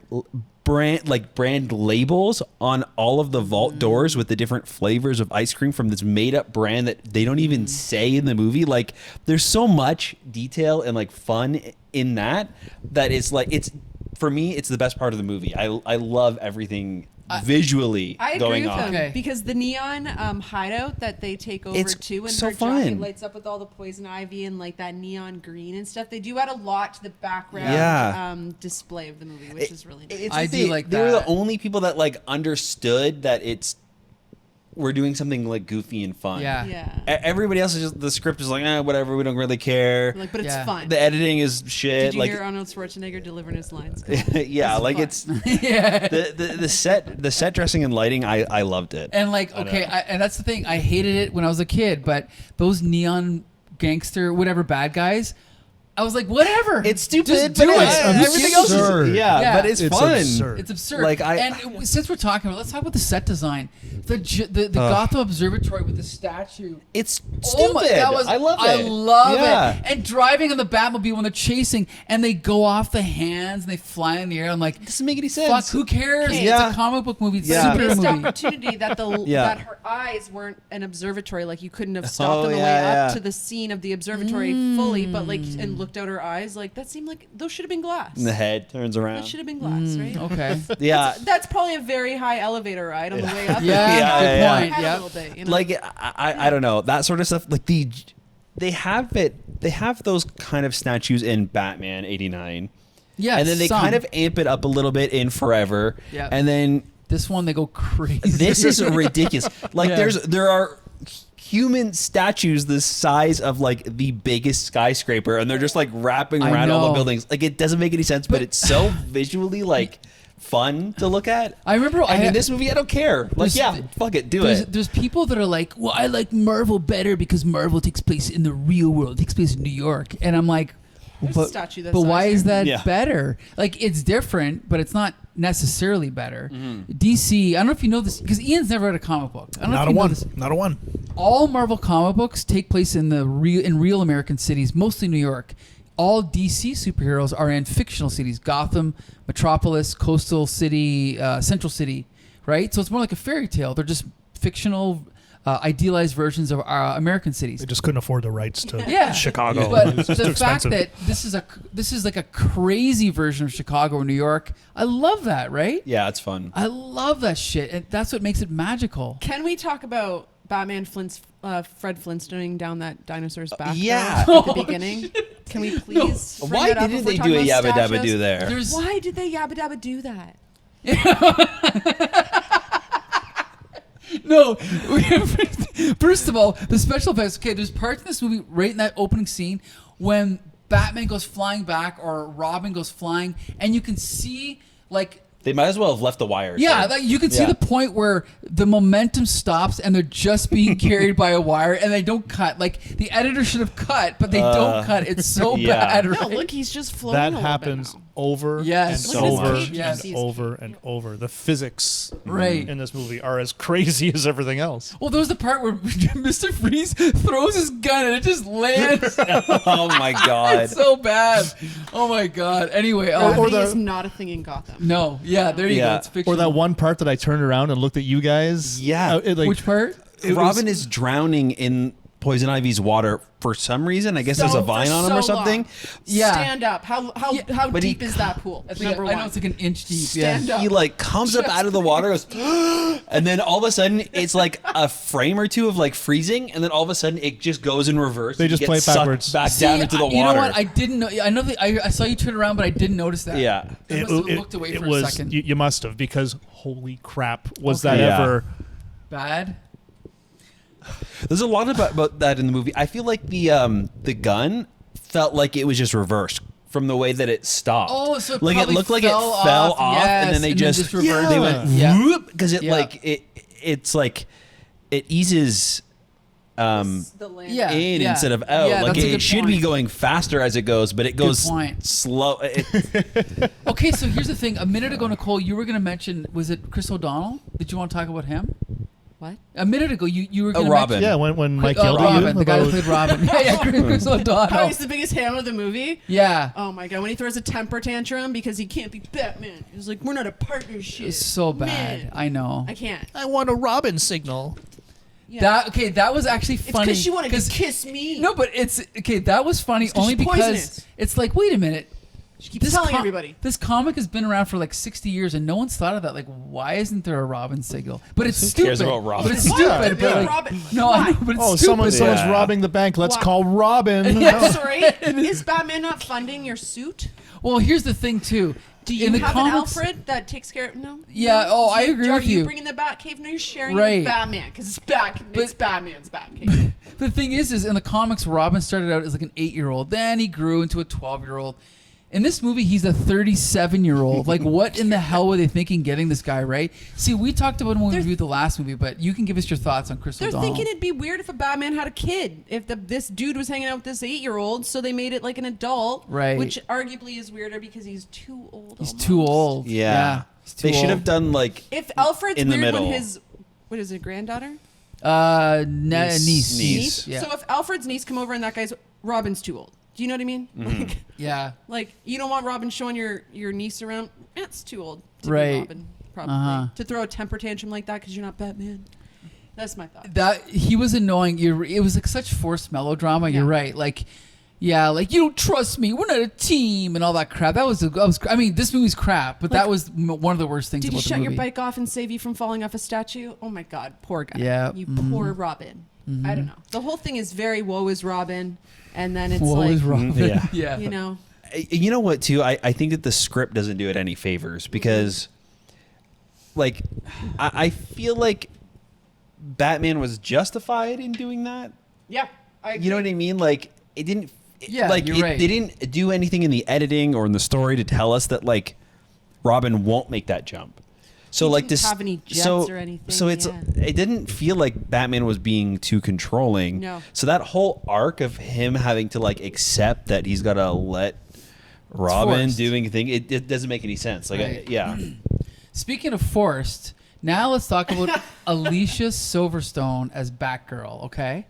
brand labels on all of the vault doors with the different flavors of ice cream from this made up brand that they don't even say in the movie. Like, there's so much detail and like fun in that it's like, it's, for me, it's the best part of the movie. I love everything visually I agree going with on. him because the neon hideout that they take over It's too, and so her jacket fun. lights up with all the poison ivy and like that neon green and stuff. They do add a lot to the background display of the movie, which is really nice. It's I like do like they were that. the only people that like understood that we're doing something like goofy and fun. Yeah. Everybody else is just, the script is like, whatever, we don't really care. Like, but it's Yeah. fun. The editing is shit. Did you like, hear Arnold Schwarzenegger delivering his lines? yeah, like fun. it's Yeah. the set dressing and lighting. I loved it. And like, okay, and that's the thing. I hated it when I was a kid, but those neon gangster, whatever bad guys, I was like, whatever. It's stupid, Just but do it. it's Everything else is absurd. Yeah, but it's fun. absurd. It's absurd. Like, since we're talking about, let's talk about the set design. The Gotham Observatory with the statue. It's Oh my, stupid. that was, I love it. I love Yeah. it. And driving on the Batmobile when they're chasing and they go off the hands and they fly in the air. I'm like, Doesn't make any sense. fuck, who cares? Okay. It's Yeah. a comic book movie. It's Yeah. a superhero Missed movie. opportunity that that her eyes weren't an observatory. Like, you couldn't have stopped on the way up to the scene of the observatory fully, but like and looked out her eyes. Like, that seemed like those should have been glass. And the head turns That around. should have been glass, right? Okay. Yeah. That's probably a very high elevator ride on the way up. Yeah, Yeah, good yeah, point. Had a Yeah. little bit, you know? Like, I don't know, that sort of stuff. Like, they have those kind of statues in Batman '89. Yeah. And then they some. kind of amp it up a little bit in Forever. Yeah. And then This one, they go crazy. this is ridiculous. Like, Yeah. there are human statues the size of like the biggest skyscraper, and they're just like wrapping I around all the know. buildings. Like, it doesn't make any sense, but it's so visually like fun to look at. I remember I mean, this movie, I don't care. Like, There's- fuck it, do there's, it. There's people that are like, well, I like Marvel better because Marvel takes place in the real world. It takes place in New York. And I'm like, There's a statue that but why size is there. that Yeah. better? Like, it's different, but it's not necessarily better. Mm-hmm. DC, I don't know if you know this, because Ian's never read a comic book. I don't know Not if a you know one. this. Not a one. All Marvel comic books take place in real American cities, mostly New York. All DC superheroes are in fictional cities: Gotham, Metropolis, Coastal City, Central City. Right, so it's more like a fairy tale. They're just fictional, idealized versions of American cities. They just couldn't afford the rights to Yeah, Chicago. But It's just the too fact expensive. that this is like a crazy version of Chicago or New York, I love that. Right? Yeah, it's fun. I love that shit, and that's what makes it magical. Can we talk about Batman Fred Flintstoning down that dinosaur's back? yeah. At the beginning. Can we please? bring Why it up didn't if we're they talking do a about yabba dabba statues? do there? There's Why did they yabba dabba do that? no. First of all, the special effects. Okay, there's parts in this movie right in that opening scene when Batman goes flying back or Robin goes flying, and you can see like. They might as well have left the wires. Yeah, there. like you can see the point where the momentum stops and they're just being carried by a wire and they don't cut. Like the editor should have cut, but they don't cut. It's so yeah. bad. No, Right? look, he's just floating. That a little bit happens now. over Yes. and Look at his over cape. Yes. and over and over. The physics Right. in this movie are as crazy as everything else. Well, there was the part where Mr. Freeze throws his gun and it just lands. Oh my god. It's so bad. Oh my god. Anyway, Gravity is not a thing in Gotham. no. Yeah, there you go. Yeah. It's fictional. Or that one part that I turned around and looked at you guys. Yeah. Which part? Robin is drowning in Poison Ivy's water for some reason. I guess there's a vine on him or something. Long. Yeah. Stand up. How but he deep is that pool? That's like, Number I one. know it's like an inch deep. Stand yeah. up. He like comes up out of the water, goes, and then all of a sudden it's like a frame or two of like freezing, and then all of a sudden it just goes in reverse. They and just he play gets it sucked backwards. back down into the water. You know what? I didn't know. I know that I saw you turn around, but I didn't notice that. Yeah. I must have looked away for a second. You must have, because holy crap, was Okay. that Yeah. ever? Bad. There's a lot about that in the movie. I feel like the gun felt like it was just reversed from the way that it stopped. Oh, so it like it probably looked like it fell fell off, off, yes, and then they just reversed they it. went Yeah. whoop, because it Yeah. like it's like it eases The land. Yeah. in instead of out. Yeah, like that's a it good should be point. going faster as it goes, but it goes point. slow. Okay, so here's the thing. A minute ago, Nicole, you were going to mention, was it Chris O'Donnell? Did you want to talk about him? What? A minute ago, you were going to Robin. Yeah, when Mike yelled at Robin, you the guy that about- played Robin. Yeah, Chris Oh, O'Donnell. he's the biggest ham of the movie. Yeah. Oh my god, when he throws a temper tantrum because he can't be Batman. He's like, we're not a partnership. It's so bad. Man. I know. I can't. I want a Robin signal. Yeah. That was actually it's funny. because she wanted to kiss me. No, but it's okay. That was funny 'cause only she's because poisonous. it's like, wait a minute. She keeps telling everybody. This comic has been around for like 60 years, and no one's thought of that. Like, why isn't there a Robin signal? But it's Who stupid. cares about Robin? But it's Why? stupid. Yeah. But like, Robin. no, I know, but it's Oh, stupid. someone's Yeah. robbing the bank. Let's Why? call Robin. I'm sorry. Is Batman not funding your suit? Well, here's the thing too. Do you in the have comics, an Alfred that takes care of no? Yeah, No? oh, I agree Are with you you. bringing the Batcave? No, you're sharing it Right. with Batman because it's Batman's Batcave. The thing is in the comics, Robin started out as like an 8-year-old. Then he grew into a 12-year-old. In this movie, he's a 37-year-old. Like, what in the hell were they thinking getting this guy, right? See, we talked about him when we reviewed the last movie, but you can give us your thoughts on Chris They're O'Donnell. thinking it'd be weird if a Batman had a kid. If this dude was hanging out with this 8-year-old, so they made it like an adult, Right. Which arguably is weirder because he's too old. He's almost. too old. Yeah. He's too They should old. have done like If Alfred's In the weird when middle. his what is it, granddaughter? Niece. Niece. Yeah. So if Alfred's niece come over and that guy's Robin's too old. Do you know what I mean? Yeah. Like you don't want Robin showing your niece around. It's too old to Right. be Robin, probably Uh-huh. to throw a temper tantrum like that because you're not Batman. That's my thought. That he was annoying. It was like such forced melodrama. You're Yeah. right. Like, yeah, like you don't trust me. We're not a team and all that crap. That was I mean, this movie's crap, but that was one of the worst things Did he about the shut movie. your bike off and save you from falling off a statue? Oh my God, poor guy. Yeah, you poor Robin. I don't know. The whole thing is very woe is Robin, and then it's What like was wrong? Yeah. Yeah. you know. You know what too? I think that the script doesn't do it any favors because like I feel like Batman was justified in doing that. Yeah, You know what I mean? Like it didn't Yeah, like you're right. they didn't do anything in the editing or in the story to tell us that like Robin won't make that jump. So He like didn't this have any jets so or anything, so it's yeah. it didn't feel like Batman was being too controlling. No. So that whole arc of him having to like accept that he's got to let Robin forced. doing thing it doesn't make any sense. Like Right. yeah. Speaking of forced, now let's talk about Alicia Silverstone as Batgirl. Okay.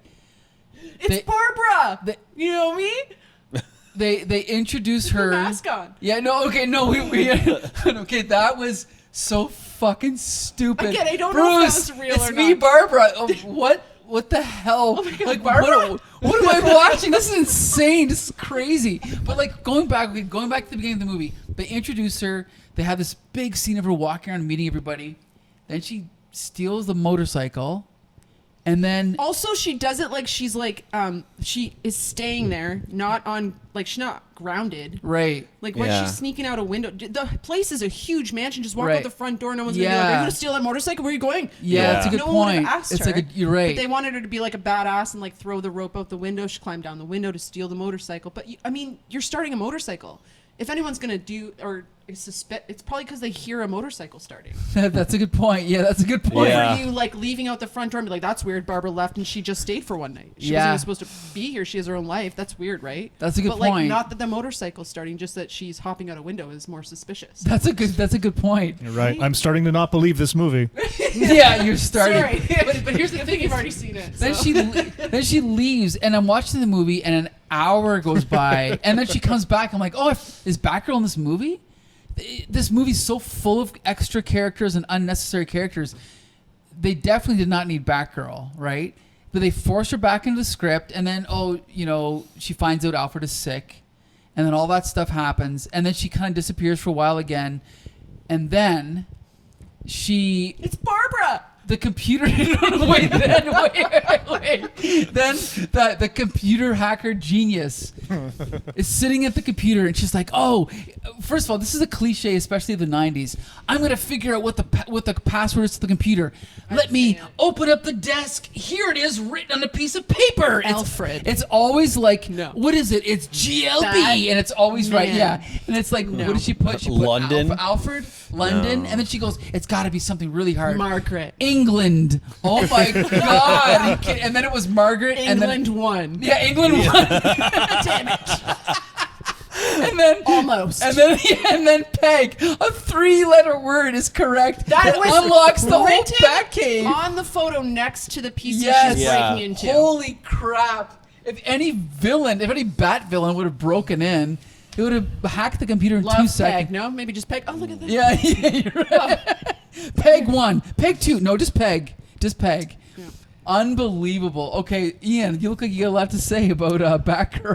It's They- Barbara. they- you know me? They introduce Her her. mask on. Yeah. No. Okay. No. We okay. That was so fucking stupid. Again, I don't know if that Bruce, was real it's or me, not. Barbara. Oh, what the hell? Oh my God, like, Barbara? what am I watching? This is insane. This is crazy. But like going back to the beginning of the movie, they introduce her. They have this big scene of her walking around meeting everybody. Then she steals the motorcycle, And then Also, she does it like she's like she is staying there, not on like she's not grounded. right. Like when Yeah. she's sneaking out a window. The place is a huge mansion. Just walk Right. out the front door. No one's gonna be like, Yeah. "Are you gonna steal that motorcycle? Where are you going?" Yeah, that's a good no one would point. have asked It's her. like you're right. But they wanted her to be like a badass and like throw the rope out the window. She climbed down the window to steal the motorcycle. But I mean, you're starting a motorcycle. If anyone's gonna do or suspect, it's probably because they hear a motorcycle starting. That's a good point. Yeah, that's a good point. Yeah. Or you like leaving out the front door and be like, "That's weird. Barbara left and she just stayed for one night. She Yeah. wasn't even supposed to be here. She has her own life. That's weird, right?" That's a good but, like, point. not that the motorcycle's starting, just that she's hopping out a window is more suspicious. That's a good point. You're right. I'm starting to not believe this movie. Yeah, you're starting. Sorry, but here's the thing: you've already seen it. Then so. then she leaves, and I'm watching the movie, and an hour goes by, and then she comes back. I'm like, oh, is Batgirl in this movie? This movie's so full of extra characters and unnecessary characters. They definitely did not need Batgirl, right? But they force her back into the script, and then she finds out Alfred is sick, and then all that stuff happens, and then she kind of disappears for a while again, and then It's Barbara. the computer wait. Then the computer hacker genius is sitting at the computer, and she's like, oh, first of all, this is a cliche, especially of the 90s. I'm gonna figure out what the password is to the computer. Let me open up the desk. Here it is, written on a piece of paper. Alfred. It's always like, No. what is it? It's GLB, That and it's always right. man. Yeah, and it's like, what did she put? She put London? Alfred, London, No. and then she goes, it's got to be something really hard. Margaret. England. Oh my God. And then it was Margaret. England won. Yeah, England won. Damn it. And then Almost. And then Peg. A 3-letter word is correct. That was unlocks the whole printed Batcave. on the photo next to the piece Yes. she's Yeah. breaking into. Holy crap. If any Bat villain would have broken in, it would have hacked the computer in Love 2 Peg. seconds. No, maybe just Peg. Oh, look at that. Yeah, you're right. Peg 1. Peg 2. No, just Peg. Just Peg. Yeah. Unbelievable. Okay, Ian, you look like you got a lot to say about Batgirl.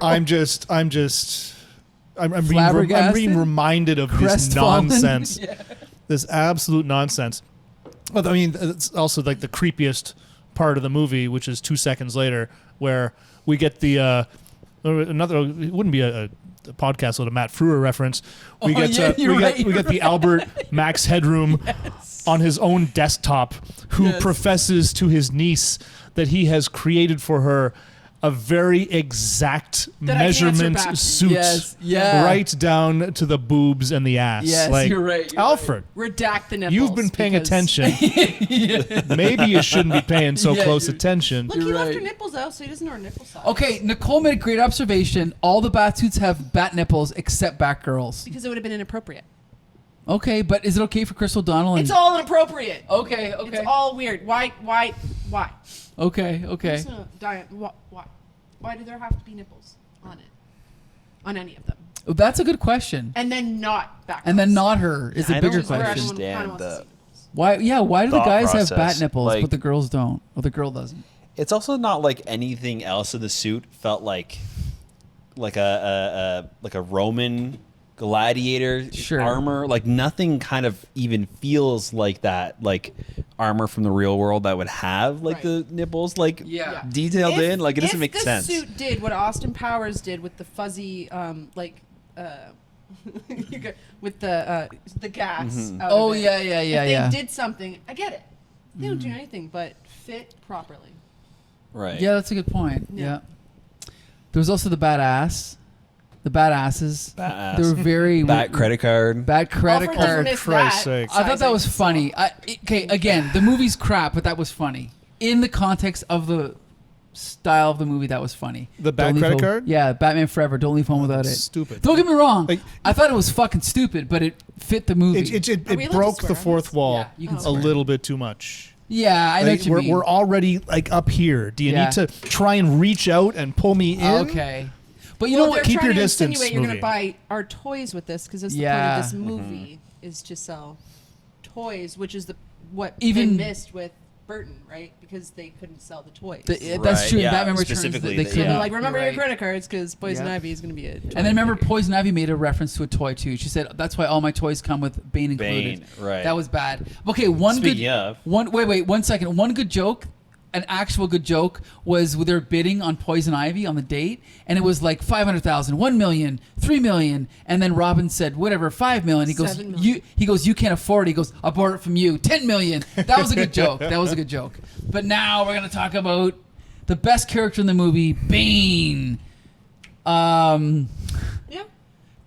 I'm Flabbergasted? being reminded of this Crestfallen. nonsense. Yeah. This absolute nonsense. But I mean, it's also like the creepiest part of the movie, which is 2 seconds later, where we get the another. It wouldn't be a podcast with a Matt Frewer reference. We Oh, get yeah, you're right, we get the Albert Max Headroom on his own desktop, who Yes. professes to his niece that he has created for her a very exact That I answer measurement back. suit, Yes, yeah. right down to the boobs and the ass. Yes, like, you're right, you're Alfred, Redact the nipples. you've been paying because- attention. Maybe you shouldn't be paying so Yeah, close you're- attention. Look, he You're left right. her nipples out, so he doesn't know her nipple size. Okay, Nicole made a great observation. All the Batsuits have bat nipples except Batgirls. Because it would have been inappropriate. Okay, but is it okay for Chris O'Donnell? It's all inappropriate. Okay, It's all weird. Why? Okay. I'm just gonna die. Why? Why do there have to be nipples on it? On any of them? Oh, that's a good question. And then not back. And then not her is a I bigger don't question. understand the Why do the thought guys have bat process. nipples Like- but the girls don't? Or the girl doesn't? It's also not like anything else in the suit felt like a Roman gladiator Sure. armor. Like nothing kind of even feels like that. Like armor from the real world that would have like Right. the nipples like Yeah. detailed in. Like it doesn't make sense. If the suit did what Austin Powers did with the fuzzy, with the gas. Out Oh of it. yeah. If they did something, I get it. They don't do anything but fit properly. Right. Yeah, that's a good point. Yeah. Yeah. There was also the badass. The badasses. Badass. They were very Bat credit card. Bad credit Alfred doesn't card. miss Christ's that sake. I thought that was sizing, funny. Okay, again, the movie's crap, but that was funny. In the context of the style of the movie, that was funny. The bad Don't leave credit home- card? Yeah, Batman Forever. Don't leave home without it. Stupid. Don't get me wrong. Like- I thought it was fucking stupid, but it fit the movie. It Are we allowed to broke swear the on fourth this? wall Yeah, you can a swear. little bit too much. Yeah, I know Like, what you mean. we're already like up here. Do you Yeah. need to try and reach out and pull me in? Okay. But you know Well, what? they're Keep trying your to distance, insinuate you're movie. going to buy our toys with this because that's the Yeah. point of this movie is to sell toys, which is what Even- they missed with Burton, right? Because they couldn't sell the toys. That's Right, true. In yeah, Batman Returns, specifically they the- couldn't. yeah. They're like, remember You're your right. credit cards because Poison Yeah. Ivy is going to be a toy. And then remember, figure. Poison Ivy made a reference to a toy too. She said that's why all my toys come with Bane included. Bane, right. That was bad. Okay, one Speaking good. of. Wait, 1 second. One good joke. an actual good joke was when they were bidding on Poison Ivy on the date, and it was like 500,000, 1 million, 3 million, and then Robin said whatever, 5 million. He goes, 7 million. you can't afford it. He goes, I'll borrow it from you, 10 million. That was a good joke. That was a good joke. But now we're gonna talk about the best character in the movie, Bane. Yeah.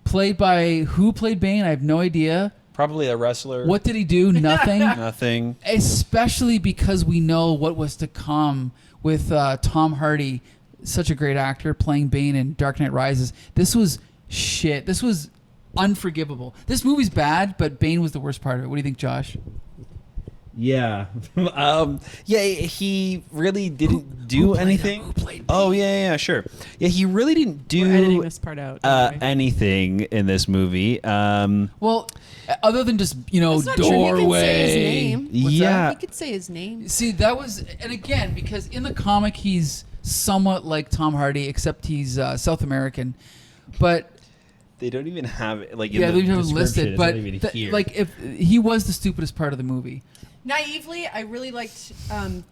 Played by who played Bane? I have no idea. Probably a wrestler. What did he do? Nothing. Nothing. Especially because we know what was to come with Tom Hardy, such a great actor, playing Bane in Dark Knight Rises. This was shit. This was unforgivable. This movie's bad, but Bane was the worst part of it. What do you think, Josh? Yeah. He really didn't do anything. Who played Bane? Oh, yeah, sure. Yeah, he really didn't We're editing do this part out. anyway. anything in this movie. Well, other than just, That's not true. He can doorway. say his name. What's Yeah. He could say his name. See, that was, and again, because in the comic he's somewhat like Tom Hardy, except he's South American. But They don't even have it, like, in yeah, the they don't description. listed. It's But not even here. like, if he was the stupidest part of the movie. Naively, I really liked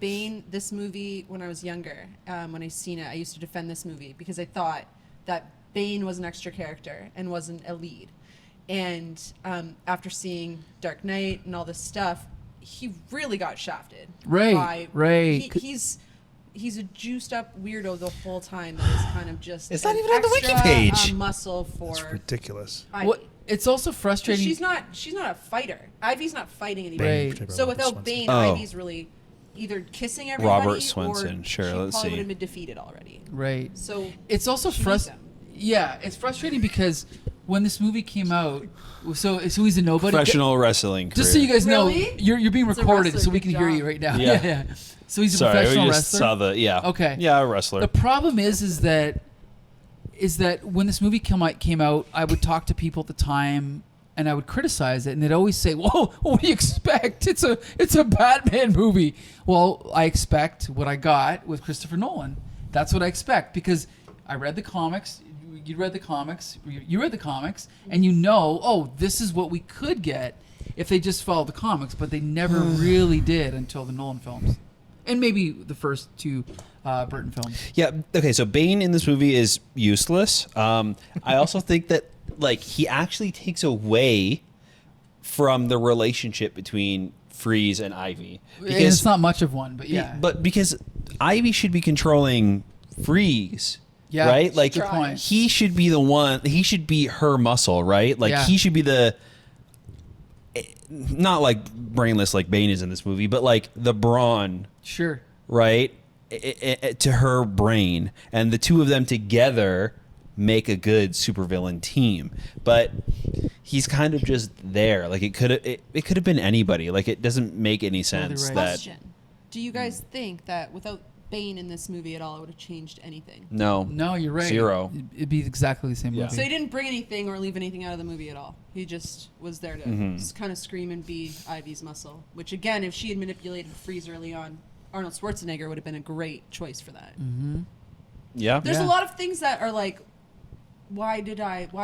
Bane, this movie, when I was younger. When I seen it, I used to defend this movie because I thought that Bane was an extra character and wasn't a lead. And after seeing Dark Knight and all this stuff, he really got shafted. Right. He's a juiced up weirdo the whole time that is kind of just It's not an even on the extra, wiki page. muscle for It's ridiculous. Ivy. What? It's also frustrating. She's not a fighter. Ivy's not fighting anybody. Right. Portrayed by So Robert without Swanson. Bane, Oh. Ivy's really either kissing everybody Robert Swanson, or sure, she let's probably see. would have been defeated already. Right. So It's also she needs frustrating. them. Yeah, it's frustrating because when this movie came out, so he's a nobody. Professional wrestling career. Just so you guys know, Really? you're being It's a recorded, wrestler, so we good can hear job. you right now. Yeah. So he's a Sorry, professional we just wrestler. saw the, yeah. Okay. Yeah, a wrestler. The problem is that when this movie came out, I would talk to people at the time and I would criticize it, and they'd always say, "Whoa, what do you expect? It's a Batman movie." Well, I expect what I got with Christopher Nolan. That's what I expect because I read the comics. You read the comics. You read the comics, and this is what we could get if they just followed the comics, but they never really did until the Nolan films, and maybe the first two Burton films. Yeah. Okay. So Bane in this movie is useless. I also think that he actually takes away from the relationship between Freeze and Ivy And it's not much of one, but yeah. But because Ivy should be controlling Freeze. Yeah, Right. Like good point. he should be the one. He should be her muscle. Right. Like Yeah. he should be the. Not like brainless like Bane is in this movie, but like the brawn. Sure. Right, to her brain, and the two of them together make a good supervillain team. But he's kind of just there. Like it could have been anybody. Like it doesn't make any sense right. that Question: do you guys think that without Bane in this movie at all, it would have changed anything? no, No, you're right. Zero. It'd be exactly the same Yeah. movie. So he didn't bring anything or leave anything out of the movie at all. He just was there to just kind of scream and be Ivy's muscle. Which again, if she had manipulated Freeze early on, Arnold Schwarzenegger would have been a great choice for that. yeah, There's Yeah. a lot of things that are like, why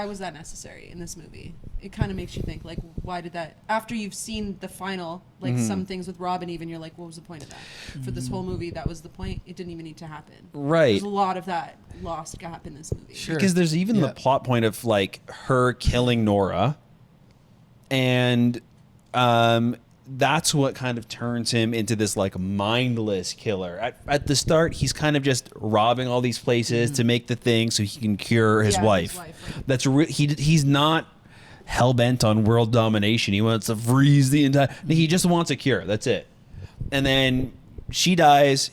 was that necessary in this movie? It kind of makes you think, like, why did that? After you've seen the final, like some things with Robin, even you're like, what was the point of that? For this whole movie, that was the point. It didn't even need to happen. Right. There's a lot of that lost gap in this movie. Sure. because there's even the Yeah. plot point of like her killing Nora, and that's what kind of turns him into this like mindless killer. At the start, he's kind of just robbing all these places to make the thing so he can cure his Yeah, wife. his wife, right. That's he's not hell bent on world domination. He wants to freeze the entire. He just wants a cure. That's it. And then she dies.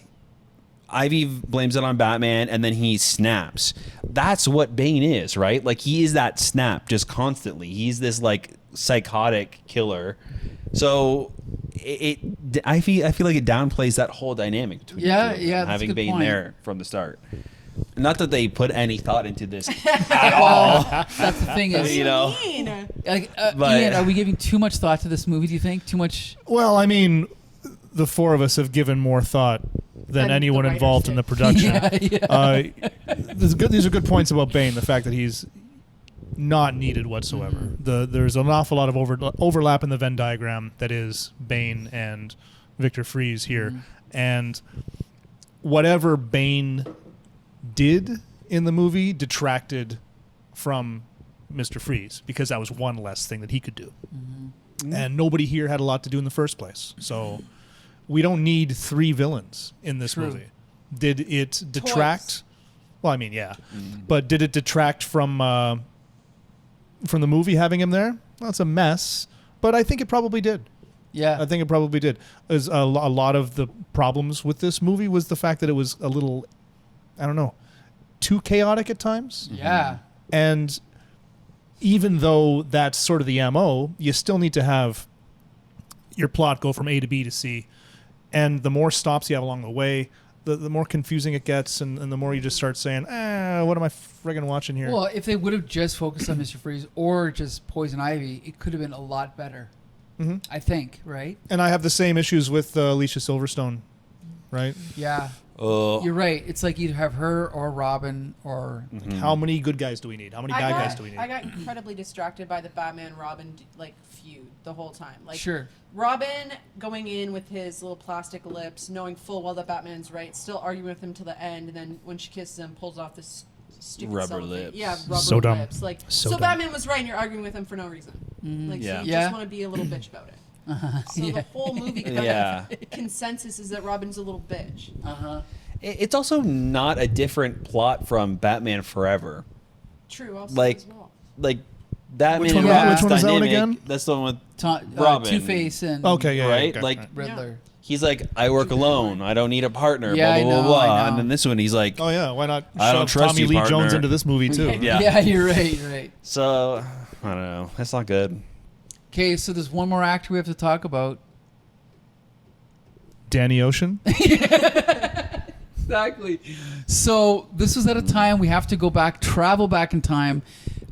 Ivy blames it on Batman, and then he snaps. That's what Bane is, right? Like he is that snap just constantly. He's this like psychotic killer. So I feel like it downplays that whole dynamic between the Yeah, two of them, yeah, that's a having good Bane point. there from the start. Not that they put any thought into this at all. That's the thing is, You know. Mean. like, But- Ian, are we giving too much thought to this movie? Do you think too much? Well, I mean, the four of us have given more thought than Than the anyone writers involved in did. the production. Yeah. These are good points about Bane. The fact that he's not needed whatsoever. There's an awful lot of overlap in the Venn diagram that is Bane and Victor Freeze here, and whatever Bane did in the movie detracted from Mr. Freeze because that was one less thing that he could do. And nobody here had a lot to do in the first place. So we don't need 3 villains in this movie. Did it detract? Well, I mean, yeah. But did it detract from the movie having him there? Well, it's a mess, but I think it probably did. Yeah. I think it probably did. As a lot of the problems with this movie was the fact that it was a little, I don't know, too chaotic at times. Yeah. And even though that's sort of the MO, you still need to have your plot go from A to B to C. And the more stops you have along the way, the more confusing it gets, and the more you just start saying, what am I friggin' watching here? Well, if they would have just focused on Mr. Freeze or just Poison Ivy, it could have been a lot better. I think, right? And I have the same issues with Alicia Silverstone, right? Yeah. Oh. You're right. It's like either have her or Robin or... How many good guys do we need? How many bad guys do we need? I got incredibly distracted by the Batman-Robin feud the whole time. Sure. Robin going in with his little plastic lips, knowing full well that Batman's right, still arguing with him till the end, and then when she kisses him, pulls off this stupid Rubber cellophane. lips. Yeah, rubber So dumb. lips. So So dumb. Batman was right, and you're arguing with him for no reason. So you just want to be a little bitch about it. So the whole movie consensus is that Robin's a little bitch. It's also not a different plot from Batman Forever. True, also Like, as well. like Batman Which and one- Robin's which one is that one dynamic. again? That's the one with Robin. Two-Face and Okay, yeah, right? okay, Like right. Riddler. he's like, I work alone. I don't need a partner. Yeah, blah blah I know, blah. I blah. know. And then this one, he's like, Oh yeah, why not I don't shove trust Tommy you, Lee partner. Jones into this movie too? yeah. Yeah, you're right. So I don't know. That's not good. Okay, so there's one more actor we have to talk about. Danny Ocean. Exactly. So this was at a time we have to go back, travel back in time.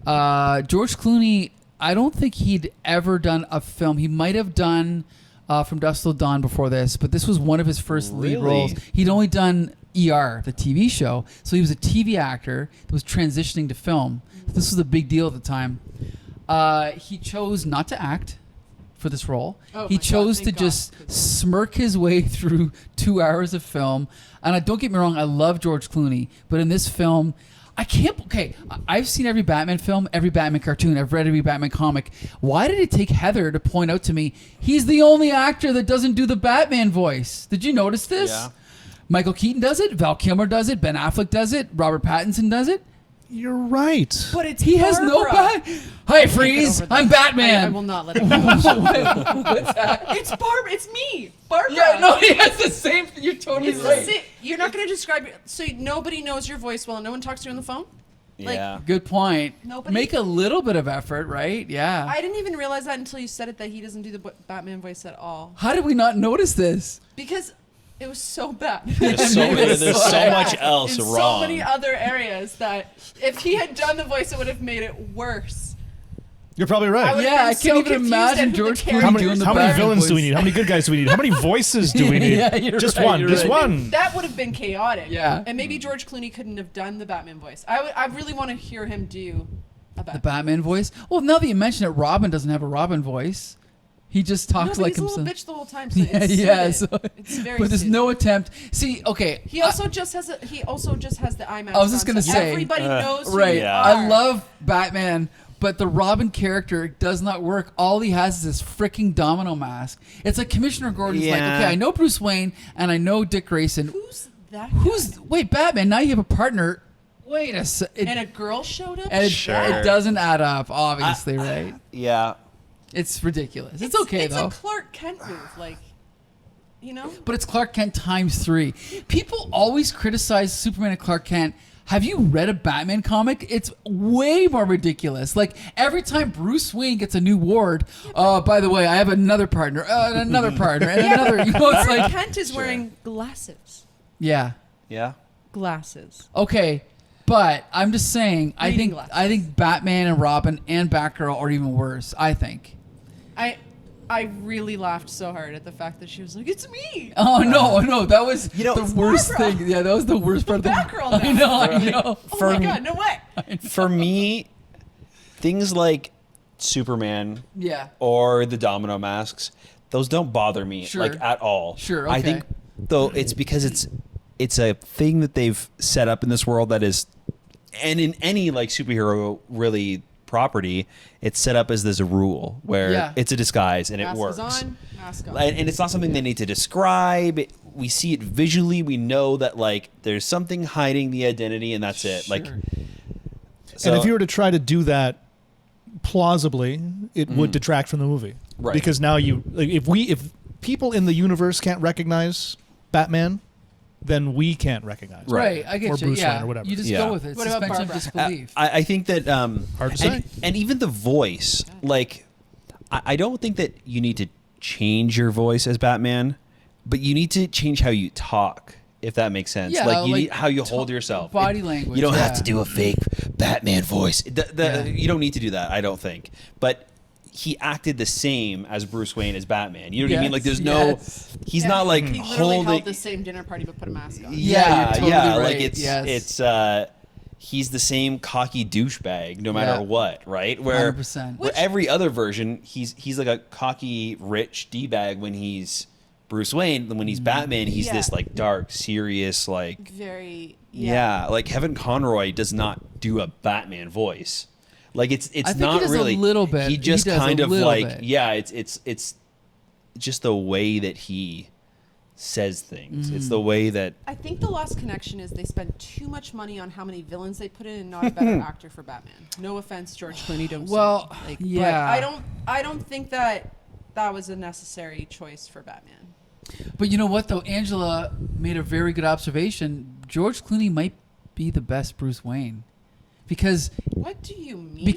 George Clooney, I don't think he'd ever done a film. He might have done From Dusk Till Dawn before this, but this was one of his first lead Really? roles. He'd only done ER, the TV show. So he was a TV actor that was transitioning to film. This was a big deal at the time. He chose not to act for this role. Oh He my God, chose to thank God. just smirk his way through 2 hours of film. And don't get me wrong, I love George Clooney, but in this film, I can't. Okay, I've seen every Batman film, every Batman cartoon, I've read every Batman comic. Why did it take Heather to point out to me he's the only actor that doesn't do the Batman voice? Did you notice this? Yeah. Michael Keaton does it, Val Kilmer does it, Ben Affleck does it, Robert Pattinson does it. You're right. But it's He has no Barbara. Hi, Freeze. over I'm this. Batman. I will not let it go. What's that? It's Barbara. It's me, Barbara. Yeah, no, he has the same. You're totally It's the right. same. You're not going to describe it. So nobody knows your voice well. No one talks to you on the phone. Like, Yeah. Good point. Nobody- Make a little bit of effort, right? Yeah. I didn't even realize that until you said it, that he doesn't do the Batman voice at all. How did we not notice this? Because it was so bad. There's so much else in wrong. so many other areas that if he had done the voice, it would have made it worse. You're probably right. I would- Yeah, I been so can't even confused imagine at who the George Clooney characters- doing the How many Batman villains do we voice. need? How many good guys do we need? How many voices do we need? Yeah, you're Just right, one. you're Just right. one. That would have been chaotic. Yeah. And maybe George Clooney couldn't have done the Batman voice. I really want to hear him do a Batman. The Batman voice? Well, now that you mention it, Robin doesn't have a Robin voice. He just No, talks but like he's a little himself. bitch the whole time. So Yeah, it's yeah. suited. So, It's very but there's suited. no attempt. See, okay. He also just has the eye mask. I was just on, gonna so say- everybody knows who Right. you Yeah. are. I love Batman, but the Robin character does not work. All he has is this freaking domino mask. It's like Commissioner Gordon's like, Yeah. okay, I know Bruce Wayne and I know Dick Grayson. Who's that? Wait, Batman, now you have a partner. Wait a second. And a girl showed up. And Sure. it doesn't add up, obviously, right? Yeah. It's ridiculous. It's okay, it's though. a Clark Kent move, like, you know. But it's Clark Kent times 3. People always criticize Superman and Clark Kent. Have you read a Batman comic? It's way more ridiculous. Like, every time Bruce Wayne gets a new ward, by the way, I have another partner, and another partner, and another. You know, it's Clark like, Kent is wearing glasses. yeah. Yeah. Glasses. Okay. But I'm just saying, Reading glasses. I think Batman and Robin and Batgirl are even worse, I think. I really laughed so hard at the fact that she was like, "It's me." Oh no, that was know, the it's worst Barbara. thing. Yeah, that was the worst part of the Batgirl I now. know, I know. Oh For my me- god, no way. For me, things like Superman Yeah. or the domino masks, those don't bother me Sure. like at all. Sure, I okay. think though it's because it's it's a thing that they've set up in this world that is, and in any like superhero really property, it's set up as there's a rule where it's a disguise and Mask it works. is on, mask off. And it's not something they need to describe. We see it visually. We know that like there's something hiding the identity, and that's it. Like, so, and if you were to try to do that plausibly, it would detract from the movie. Right. Because now if people in the universe can't recognize Batman, then we can't recognize him. Right, I get or you. Bruce Yeah, Wayne or whatever. you just Yeah. go with it. What about Suspension of Barbara? disbelief. I think that Hard to say. and even the voice, like I don't think that you need to change your voice as Batman, but you need to change how you talk, if that makes sense. Yeah, like you like need how you hold yourself. body language, You don't have yeah. to do a fake Batman voice. You don't need to do that, I don't think. But he acted the same as Bruce Wayne as Batman. You know what I mean? Like there's he's not like He literally holding held the same dinner party but put a mask on. Yeah, you're totally like right. it's he's the same cocky douchebag no matter Yeah. what, right? Where 100%. where every other version he's like a cocky rich D-bag when he's Bruce Wayne, and when he's Batman he's Yeah. this like dark, serious like Very like Kevin Conroy does not do a Batman voice. Like it's I think not he does a really little bit. He just He does kind a of little like bit. it's just the way that he says things. It's the way that I think the lost connection is they spend too much money on how many villains they put in and not a better actor for Batman. No offense, George Clooney, don't sue Well, me. Like, yeah. but I don't think that was a necessary choice for Batman. But you know what, though? Angela made a very good observation. George Clooney might be the best Bruce Wayne. Because What do you mean?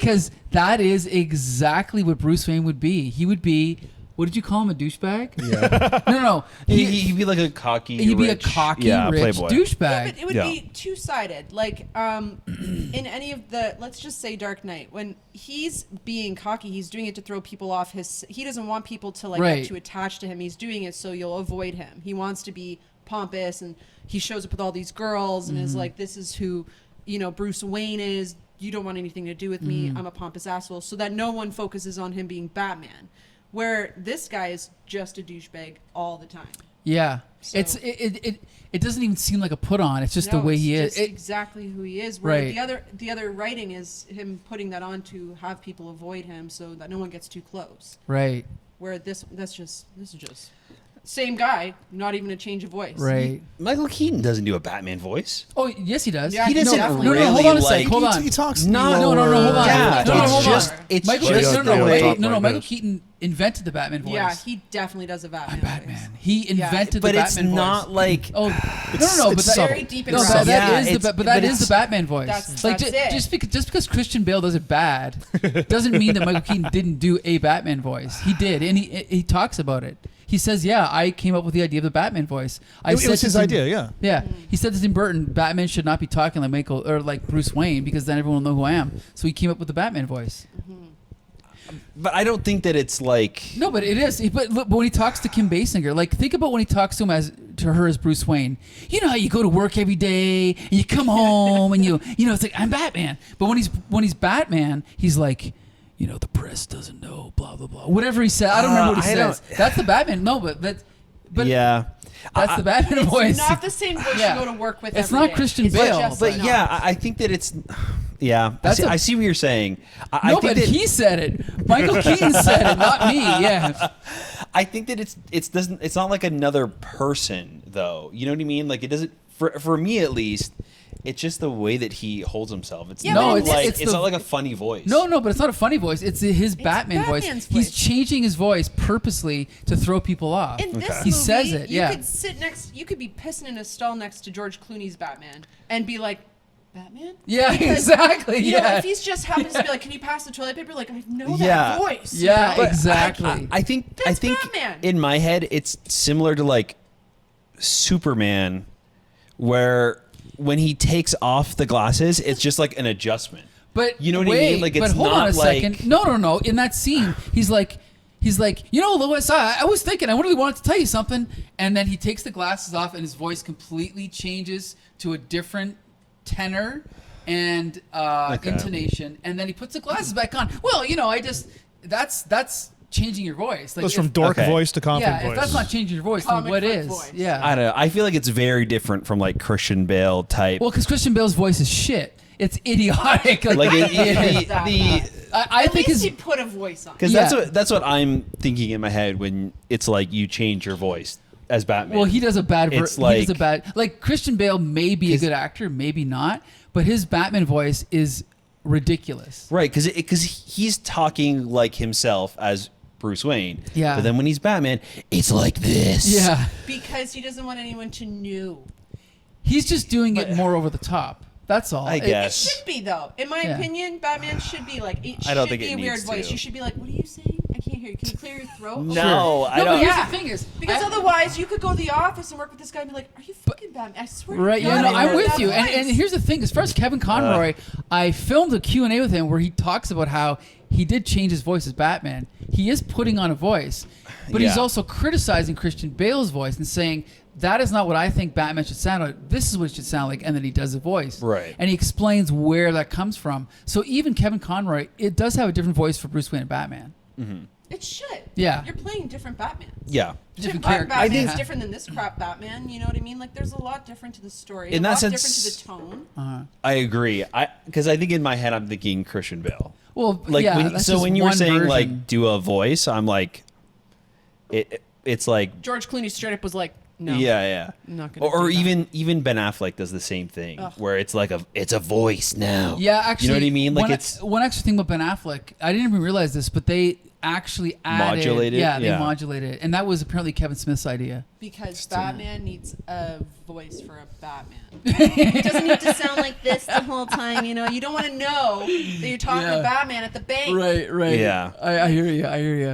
that is exactly what Bruce Wayne would be. He would be, what did you call him, a douchebag? yeah. No. He'd be like a cocky He'd be a rich, cocky, rich playboy. douchebag. Yeah, but it would Yeah. be two-sided. Like, in any of the, let's just say Dark Knight, when he's being cocky, he's doing it to throw people off he doesn't want people to like Right. get too attached to him. He's doing it so you'll avoid him. He wants to be pompous, and he shows up with all these girls and is like, this is who, Bruce Wayne is. You don't want anything to do with me. I'm a pompous asshole. So that no one focuses on him being Batman. Where this guy is just a douchebag all the time. Yeah. So- It doesn't even seem like a put on. It's just the way he is. Just exactly who he is. Where Right. the other writing is him putting that on to have people avoid him so that no one gets too close. Right. Where this is just same guy, not even a change of voice. Right. Michael Keaton doesn't do a Batman voice. Oh, yes, he does. Yeah, He doesn't no, really hold on a like- sec. Hold on. He talks No, No, hold on. Yeah, No, it's hold just on. it's Michael, just Yeah, the yeah, way. talk no, like Michael this. Keaton invented the Batman voice. Yeah, he definitely does a Batman. I'm Batman. voice. He invented But the it's Batman not voice. like Oh, It's- no, but it's that, subtle. Very deep and no, subtle. that Yeah, is it's- but that but is the it's- Batman voice. That's like it. just because Christian Bale does it bad doesn't mean that Michael Keaton didn't do a Batman voice. He did, and he talks about it. He says, "Yeah, I came up with the idea of the Batman voice. It said was his to Tim- idea, yeah. Yeah, he said to Tim Burton, Batman should not be talking like Michael or like Bruce Wayne because then everyone will know who I am. So he came up with the Batman voice. But I don't think that it's like. No, but it is. But when he talks to Kim Basinger, like think about when he talks to her as Bruce Wayne. You know how you go to work every day and you come home and you know it's like I'm Batman. But when he's Batman, he's like, the press doesn't know, blah blah blah. Whatever he said, I don't remember what he I says. don't- That's the Batman. No, but Yeah. that's the Batman voice. It's not the same voice Yeah. you go to work with. It's every not day. Christian It's Bale, just But not. yeah, I think that it's. Yeah, That's I see what you're saying. I No, think but that, he said it. Michael Keaton said it, not me. Yeah. I think that it's not like another person though. You know what I mean? Like it doesn't for me at least. It's just the way that he holds himself. It's Yeah, not but like it's it's the- not like a funny voice. No, but it's not a funny voice. It's his Batman voice. Batman's He's voice. changing his voice purposely to throw people off. In this He movie, says it, you yeah. you could be pissing in a stall next to George Clooney's Batman and be like, Batman? Yeah, Because, exactly. You know, Yeah. if he's just happens to be like, can you pass the toilet paper? Like, I know Yeah. that voice. you Yeah, know? exactly. I think That's Batman. in my head it's similar to like Superman, where when he takes off the glasses, it's just like an adjustment. But You know what I wait, mean? Like, but it's hold on not a second. like- No. In that scene, he's like, Lois, I was thinking, I really wanted to tell you something, and then he takes the glasses off, and his voice completely changes to a different tenor and Okay. intonation, and then he puts the glasses back on. Well, I just that's changing your voice. Like, Goes from dork Okay. voice to confident yeah, voice. if that's not changing your voice, then Comic what book is? voice. Yeah. I don't know. I feel like it's very different from like Christian Bale type. Well, because Christian Bale's voice is shit. It's idiotic. like I At think least his he put a voice on. because Yeah. that's what I'm thinking in my head when it's like you change your voice as Batman. well, he does a bad. It's He does a like- bad. Like Christian Bale may be a good actor, maybe not, but his Batman voice is ridiculous. right because he's talking like himself as Bruce Wayne. Yeah. But then when he's Batman, it's like this. Yeah, Because he doesn't want anyone to know. he's just doing it more over the top. That's all. I It guess. should be though. In my Yeah. opinion, Batman should be like. It I don't should think be it a weird needs voice. to. You should be like, "What are you saying? I can't hear you. Can you clear your throat?" No, I No, don't. but here's Yeah. the thing is, Because otherwise, you could go to the office and work with this guy and be like, "Are you fucking Batman?" I swear. right? to Yeah, God, no, I I'm heard with that you. And voice. here's the thing: as far as Kevin Conroy, I filmed a Q&A with him where he talks about how he did change his voice as Batman. He is putting on a voice, but he's Yeah. also criticizing Christian Bale's voice and saying that is not what I think Batman should sound like. This is what it should sound like, and then he does the voice. Right. And he explains where that comes from. So even Kevin Conroy, it does have a different voice for Bruce Wayne and Batman. It should. Yeah. You're playing different Batman. Yeah. Different Our characters. Batman's Yeah. different than this crap Batman. You know what I mean? Like, there's a lot different to the story. In a that lot sense- different to the tone. I agree. Because I think in my head I'm thinking Christian Bale. Well, Like yeah, when, that's so just when you were one saying version. like do a voice, I'm like, it's like George Clooney straight up was like, "No, yeah. I'm not gonna." Or do that. even Ben Affleck does the same thing Ugh. where it's like it's a voice now. Yeah, actually, you know what I mean? Like one, it's one extra thing about Ben Affleck. I didn't even realize this, but they actually added, Modulated? Yeah, they Yeah. modulated it, and that was apparently Kevin Smith's idea. Because Batman needs a voice for a Batman. It doesn't need to sound like this the whole time. You know, you don't want to know that you're talking Yeah. to Batman at the bank. Right. Yeah. I hear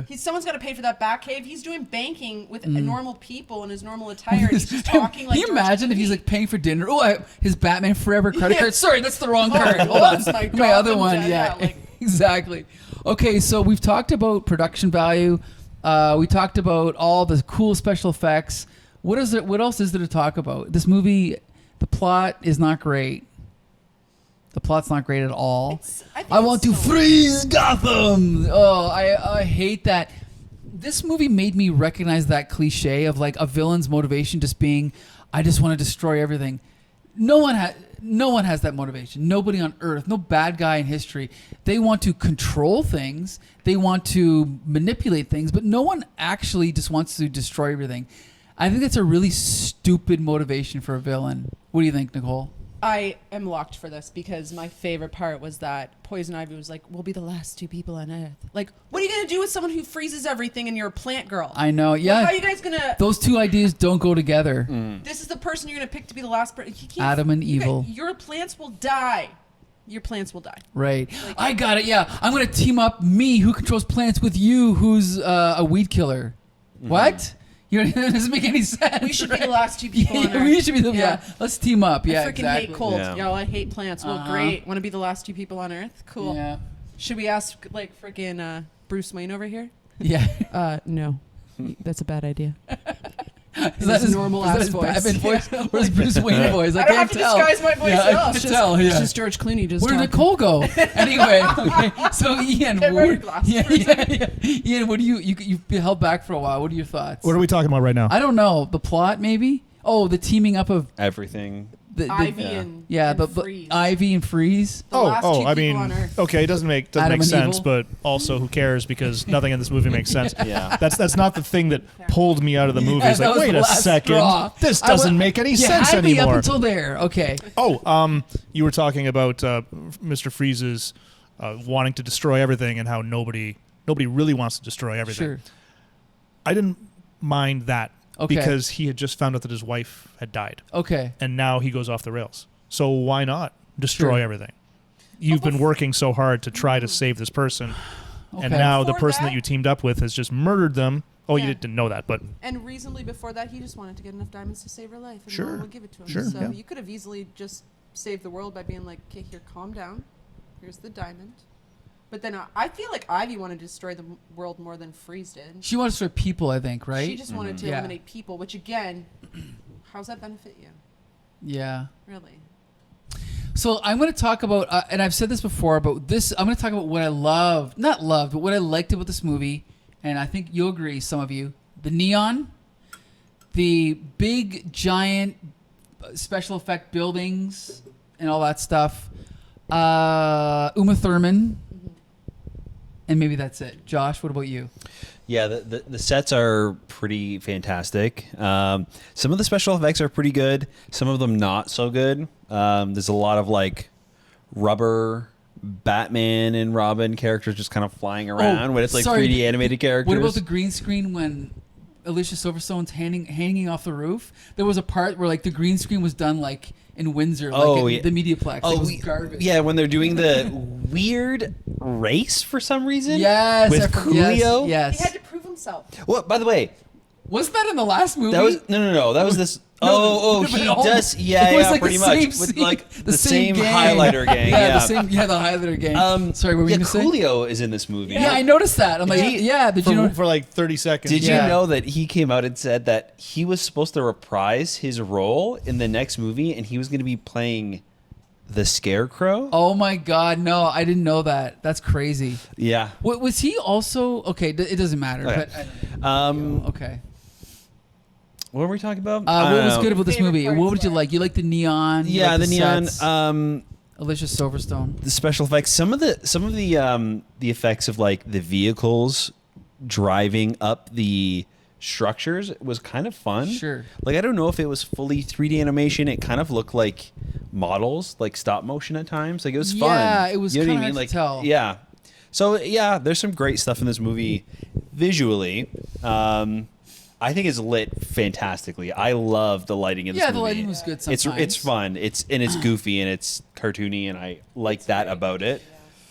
you. Someone's got to pay for that Batcave. He's doing banking with normal people in his normal attire. And he's just talking like. Can you George imagine if he's Clooney. like paying for dinner? Oh, his Batman Forever credit Yeah. card. Sorry, that's the wrong Oh, card. Hold on, whoops, my my other Gotham one. debt, Yeah, yeah, like- exactly. Okay, so we've talked about production value. We talked about all the cool special effects. What is it? What else is there to talk about? This movie, the plot is not great. The plot's not great at all. think I want to it's so- freeze Gotham. Oh, I hate that. This movie made me recognize that cliche of like a villain's motivation just being, I just want to destroy everything. No one has that motivation. Nobody on earth, no bad guy in history. They want to control things. They want to manipulate things, but no one actually just wants to destroy everything. I think that's a really stupid motivation for a villain. What do you think, Nicole? I am locked for this because my favorite part was that Poison Ivy was like, "We'll be the last two people on Earth." Like, what are you gonna do with someone who freezes everything and you're a plant girl? I know. Yeah. How are you guys gonna? Those two ideas don't go together. This is the person you're gonna pick to be the last person. Adam and Evil. Your plants will die. Your plants will die. Right. I got it. Yeah. I'm going to team up me, who controls plants, with you, who's a weed killer. What? You know, that doesn't make any sense. We should be the last two people on Earth. We should be the, Yeah. Let's team up. Yeah, I freaking exactly. hate cold. Yeah. Yo, I hate plants. Well, Uh-huh. great. Want to be the last two people on Earth? Cool. Yeah. Should we ask like freaking Bruce Wayne over here? Yeah. No. That's a bad idea. Is that his normal is that ass his voice? Batman voice or his Bruce Wayne voice? I I don't can't have to tell. disguise my voice Yeah, at all. I It's can just, tell. it's Yeah. just George Clooney just Where did talking. Nicole go? Anyway, okay. So Ian, Get rid of your glasses for a Ian, what do you've been held back for a while? What are your thoughts? What are we talking about right now? I don't know. The plot, maybe. Oh, the teaming up of everything. the Ivy Yeah. and yeah, the Freeze. Ivy and Freeze. The last two I people mean, on Earth. okay, it doesn't make Adam make and sense, Evil. but also who cares because nothing in this movie makes sense. Yeah. That's not the thing that pulled me out of the movie. Yeah, It's that like, was wait the a last second, straw. this doesn't make any sense had me up anymore. until there. Okay. You were talking about Mr. Freeze's wanting to destroy everything and how nobody really wants to destroy everything. Sure. I didn't mind that Okay. because he had just found out that his wife had died, Okay. and now he goes off the rails. So why not destroy Sure. everything? You've been working so hard to try to save this person, and Okay. now the Before person that that- you teamed up with has just murdered them. Oh, Yeah. you didn't know that, but And reasonably before that, he just wanted to get enough diamonds to save her life, and no Sure. one would give it to him. Sure, So yeah. you could have easily just saved the world by being like, "Okay, here, calm down. Here's the diamond." But then I feel like Ivy wanted to destroy the world more than Freeze did. She wants to destroy people, I think, right? She just wanted to Yeah. eliminate people, which again, how's that benefit you? Yeah. Really? So I'm going to talk about, and I've said this before, but I'm going to talk about what I not loved, but what I liked about this movie, and I think you'll agree, some of you, the neon, the big, giant special effect buildings and all that stuff, Uma Thurman, and maybe that's it. Josh, what about you? Yeah, the sets are pretty fantastic. Some of the special effects are pretty good. Some of them not so good. There's a lot of like rubber Batman and Robin characters just kind of flying around when it's like 3D animated characters. What about the green screen when Alicia Silverstone's hanging off the roof? There was a part where like the green screen was done like in Windsor, like the Mediaplex. It was garbage. Yeah, when they're doing the weird race for some reason. Yes, with Coolio. Yes. He had to prove himself. Well, by the way, Wasn't that in the last movie? that was no. That was this. No, he but does. it Yeah, was yeah, like pretty the much same with scene, like the same same gang. highlighter gang. Yeah, the highlighter gang. Sorry, what were you gonna say? Coolio is in this movie. Yeah, I noticed that. I'm like, did you know? For like 30 seconds. Did Yeah. you know that he came out and said that he was supposed to reprise his role in the next movie, and he was going to be playing the Scarecrow? Oh my God, no, I didn't know that. That's crazy. Yeah. What was he also? Okay, it doesn't matter. Okay. But okay. What were we talking about? What was good about this Favorite movie? parts What did you were- like? You like the neon? You Yeah, like the neon. sets? Alicia Silverstone. The special effects. Some of the effects of like the vehicles driving up the structures was kind of fun. Sure. Like I don't know if it was fully 3D animation. It kind of looked like models, like stop motion at times. Like it was fun. Yeah, it was You know what I kinda mean? hard Like to tell. yeah. So yeah, there's some great stuff in this movie visually. I think it's lit fantastically. I love the lighting in this movie. Yeah, the lighting was good sometimes. It's fun. It's goofy and it's cartoony, and I like that about it.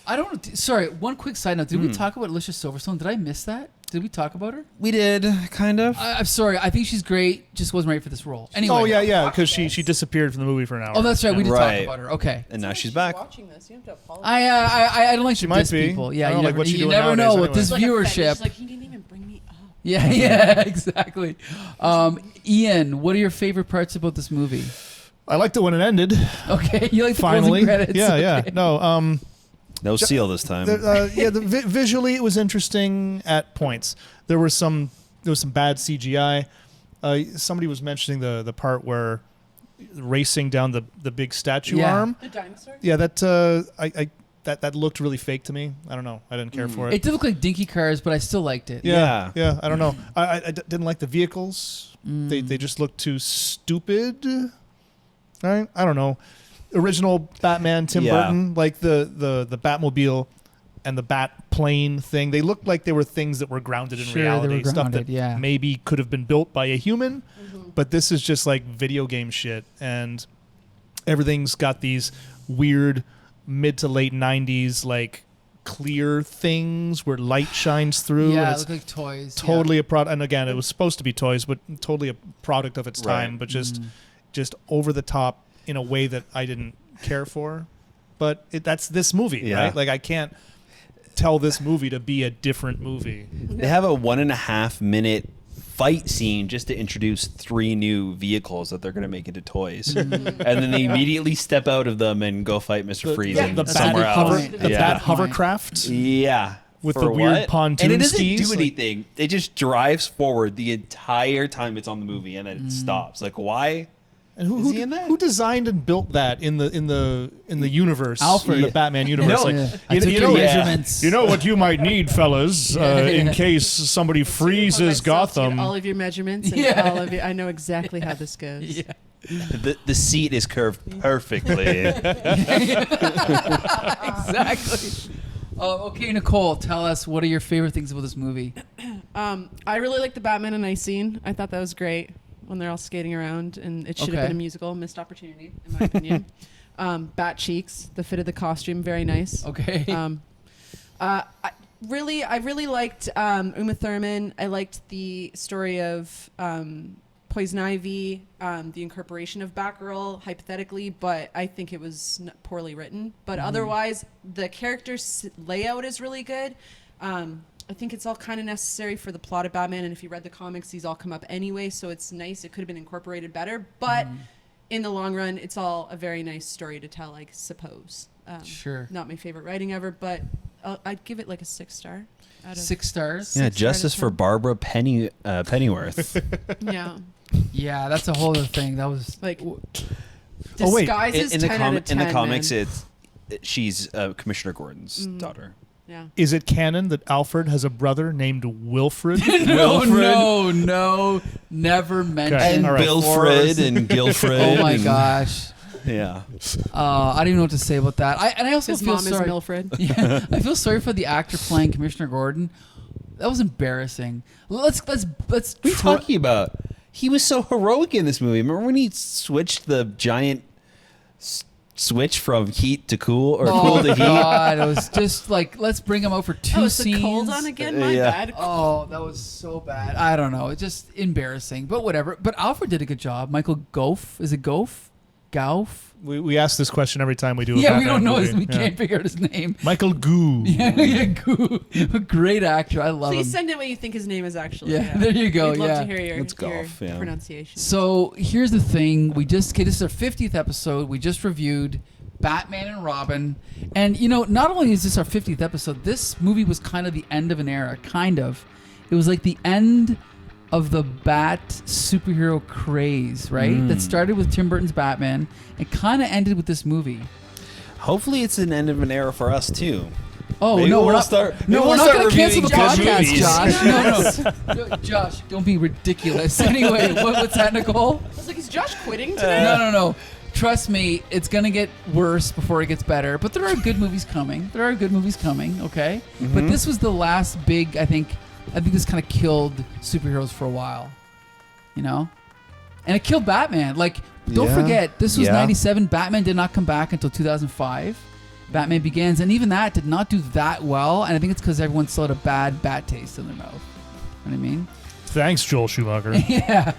I don't. Sorry, one quick side note. Did we talk about Alicia Silverstone? Did I miss that? Did we talk about her? We did kind of. I'm sorry. I think she's great. Just wasn't ready for this role. Anyway. Oh, yeah, because she disappeared from the movie for an hour. Oh, that's right. We did Right. talk about her. Okay. And now she's back. Watching this, you have to apologize. I don't like to might diss be. people. I Yeah, don't you like never, what she's you doing never know nowadays with this anyway. viewership. Like he didn't even bring me up. Yeah, exactly. Ian, what are your favorite parts about this movie? I liked it when it ended. Okay, you like the Finally. closing credits. Yeah. Okay. No, No seal this time. visually it was interesting at points. There was some bad CGI. Somebody was mentioning the part where racing down the big statue Yeah. arm. The dinosaur? Yeah, that looked really fake to me. I don't know. I didn't care for it. It did look like dinky cars, but I still liked it. Yeah. I don't know. I didn't like the vehicles. They just looked too stupid. Right? I don't know. Original Batman, Tim Yeah. Burton, like the Batmobile and the Bat plane thing. They looked like they were things that were grounded in Sure, they reality. were Stuff grounded, that yeah. maybe could have been built by a human. But this is just like video game shit, and everything's got these weird mid to late 90s like clear things where light shines through. Yeah, and it it's looked like toys. totally a product. And again, it was supposed to be toys, but totally a product of its time. Right. But just over the top in a way that I didn't care for. But that's this movie, Yeah. right? Like I can't tell this movie to be a different movie. They have a 1.5 minute fight scene just to introduce 3 new vehicles that they're going to make into toys, and then they immediately step out of them and go fight Mr. Freeze the and Bat somewhere hover- else. the yeah. Bat hovercraft. Yeah. With For the weird what? pontoon And it doesn't skis, do like- anything. It just drives forward the entire time it's on the movie, and then it stops. Like, why? And Is he in that? who designed and built that in the universe? Alfred. in the Batman universe. No, Like, Yeah. I took you your know, measurements. you know what you might need, fellas, in Yeah. case somebody freezes Gotham. All of your memeasurements and Yeah. all of your. I know exactly how this goes. Yeah. The seat is curved perfectly. Exactly. Okay, Nicole, tell us, what are your favorite things about this movie? I really like the Batman and Ice scene. I thought that was great when they're all skating around, and it should have Okay. been a musical. Missed opportunity, in my opinion. Bat cheeks, the fit of the costume, very nice. Okay. I really liked Uma Thurman. I liked the story of Poison Ivy, the incorporation of Batgirl, hypothetically, but I think it was poorly written. But otherwise, the character's layout is really good. I think it's all kind of necessary for the plot of Batman, and if you read the comics, these all come up anyway, so it's nice. It could have been incorporated better, but in the long run, it's all a very nice story to tell, I suppose. Sure. Not my favorite writing ever, but I'd give it like a 6 star. Out of 6 stars. Yeah, 6 justice out for of 10. Barbara Pennyworth. Yeah. Yeah, that's a whole other thing. That was Like, Oh, wait. disguises 10 out of 10, in the comics, man. she's Commissioner Gordon's daughter. Yeah. Is it canon that Alfred has a brother named Wilfred? no, never mentioned. Okay, And all right. Bilfred and Gilfred. Oh my and- gosh. Yeah. I don't even know what to say about that. I also His feel mom sorry. is Milfred. Yeah, I feel sorry for the actor playing Commissioner Gordon. That was embarrassing. Let's. What are you talking about? He was so heroic in this movie. Remember when he switched the giant switch from heat to cool or cool Oh to heat? God! It was just like, let's bring him out for 2 Oh, is scenes. the cold on again? My Yeah. bad. Oh, that was so bad. I don't know. It's just embarrassing, but whatever. But Alfred did a good job. Michael Gough. Is it Gough? Gough? We ask this question every time we do a Yeah, we Batman don't know movie. his. We Yeah. can't figure out his name. Michael Gough. Yeah, Gough. A great actor. I love Please him. send it what you think his name is actually. Yeah, there you go, We'd love yeah. to hear your It's Gough, yeah. pronunciation. So here's the thing: this is our 50th episode. We just reviewed Batman and Robin, and not only is this our 50th episode, this movie was kind of the end of an era. Kind of, it was like the end of the Bat superhero craze, right? That started with Tim Burton's Batman and kind of ended with this movie. Hopefully, it's an end of an era for us too. Oh Maybe no, we'll we're not. start- maybe No, we'll we're not start going to cancel the reviewing good podcast, movies. Josh. No. Josh, don't be ridiculous. Anyway, what's that, Nicole? I was like, is Josh quitting today? No. Trust me, it's going to get worse before it gets better. But there are good movies coming. Okay? But this was the last big, I think this kind of killed superheroes for a while. And it killed Batman. Like, don't Yeah. forget, this was Yeah. 97. Batman did not come back until 2005. Batman Begins. And even that did not do that well. And I think it's because everyone still had a bad bat taste in their mouth. You know what I mean? Thanks, Joel Schumacher. Yeah.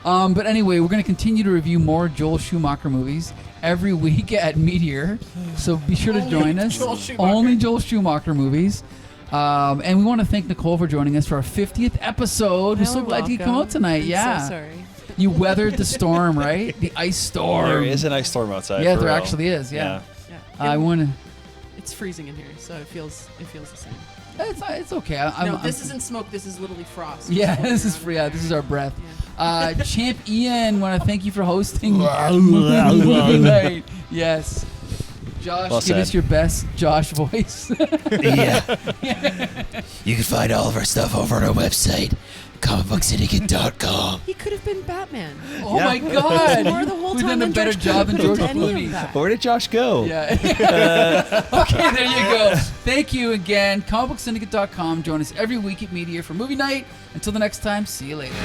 But anyway, we're going to continue to review more Joel Schumacher movies every week at Meteor. So be sure to join us. Joel Schumacher. Only Joel Schumacher movies. And we want to thank Nicole for joining us for our 50th episode. We're so You're glad you could come welcome. out tonight. I'm Yeah. so sorry. You weathered the storm, right? The ice storm. There is an ice storm outside. Yeah, for there real. actually is. Yeah. Yeah. I want to. It's freezing in here, so it feels the same. It's okay. This isn't smoke. This is literally frost. Yeah, Just this is floating free. around. Yeah, this is our breath. Yeah. Champ Ian, want to thank you for hosting movie night. Yes. Josh, Well give us said. your best Josh voice. Yeah. You can find all of our stuff over on our website, comicbooksyndicate.com. He could have been Batman. Oh Yeah. my God. More the whole We've time done a than better George job than Clooney George did any of Clooney. that. Where did Josh go? Yeah. Okay, there you go. Thank you again. comicbooksyndicate.com. Join us every week at Meteor for movie night. Until the next time, see you later.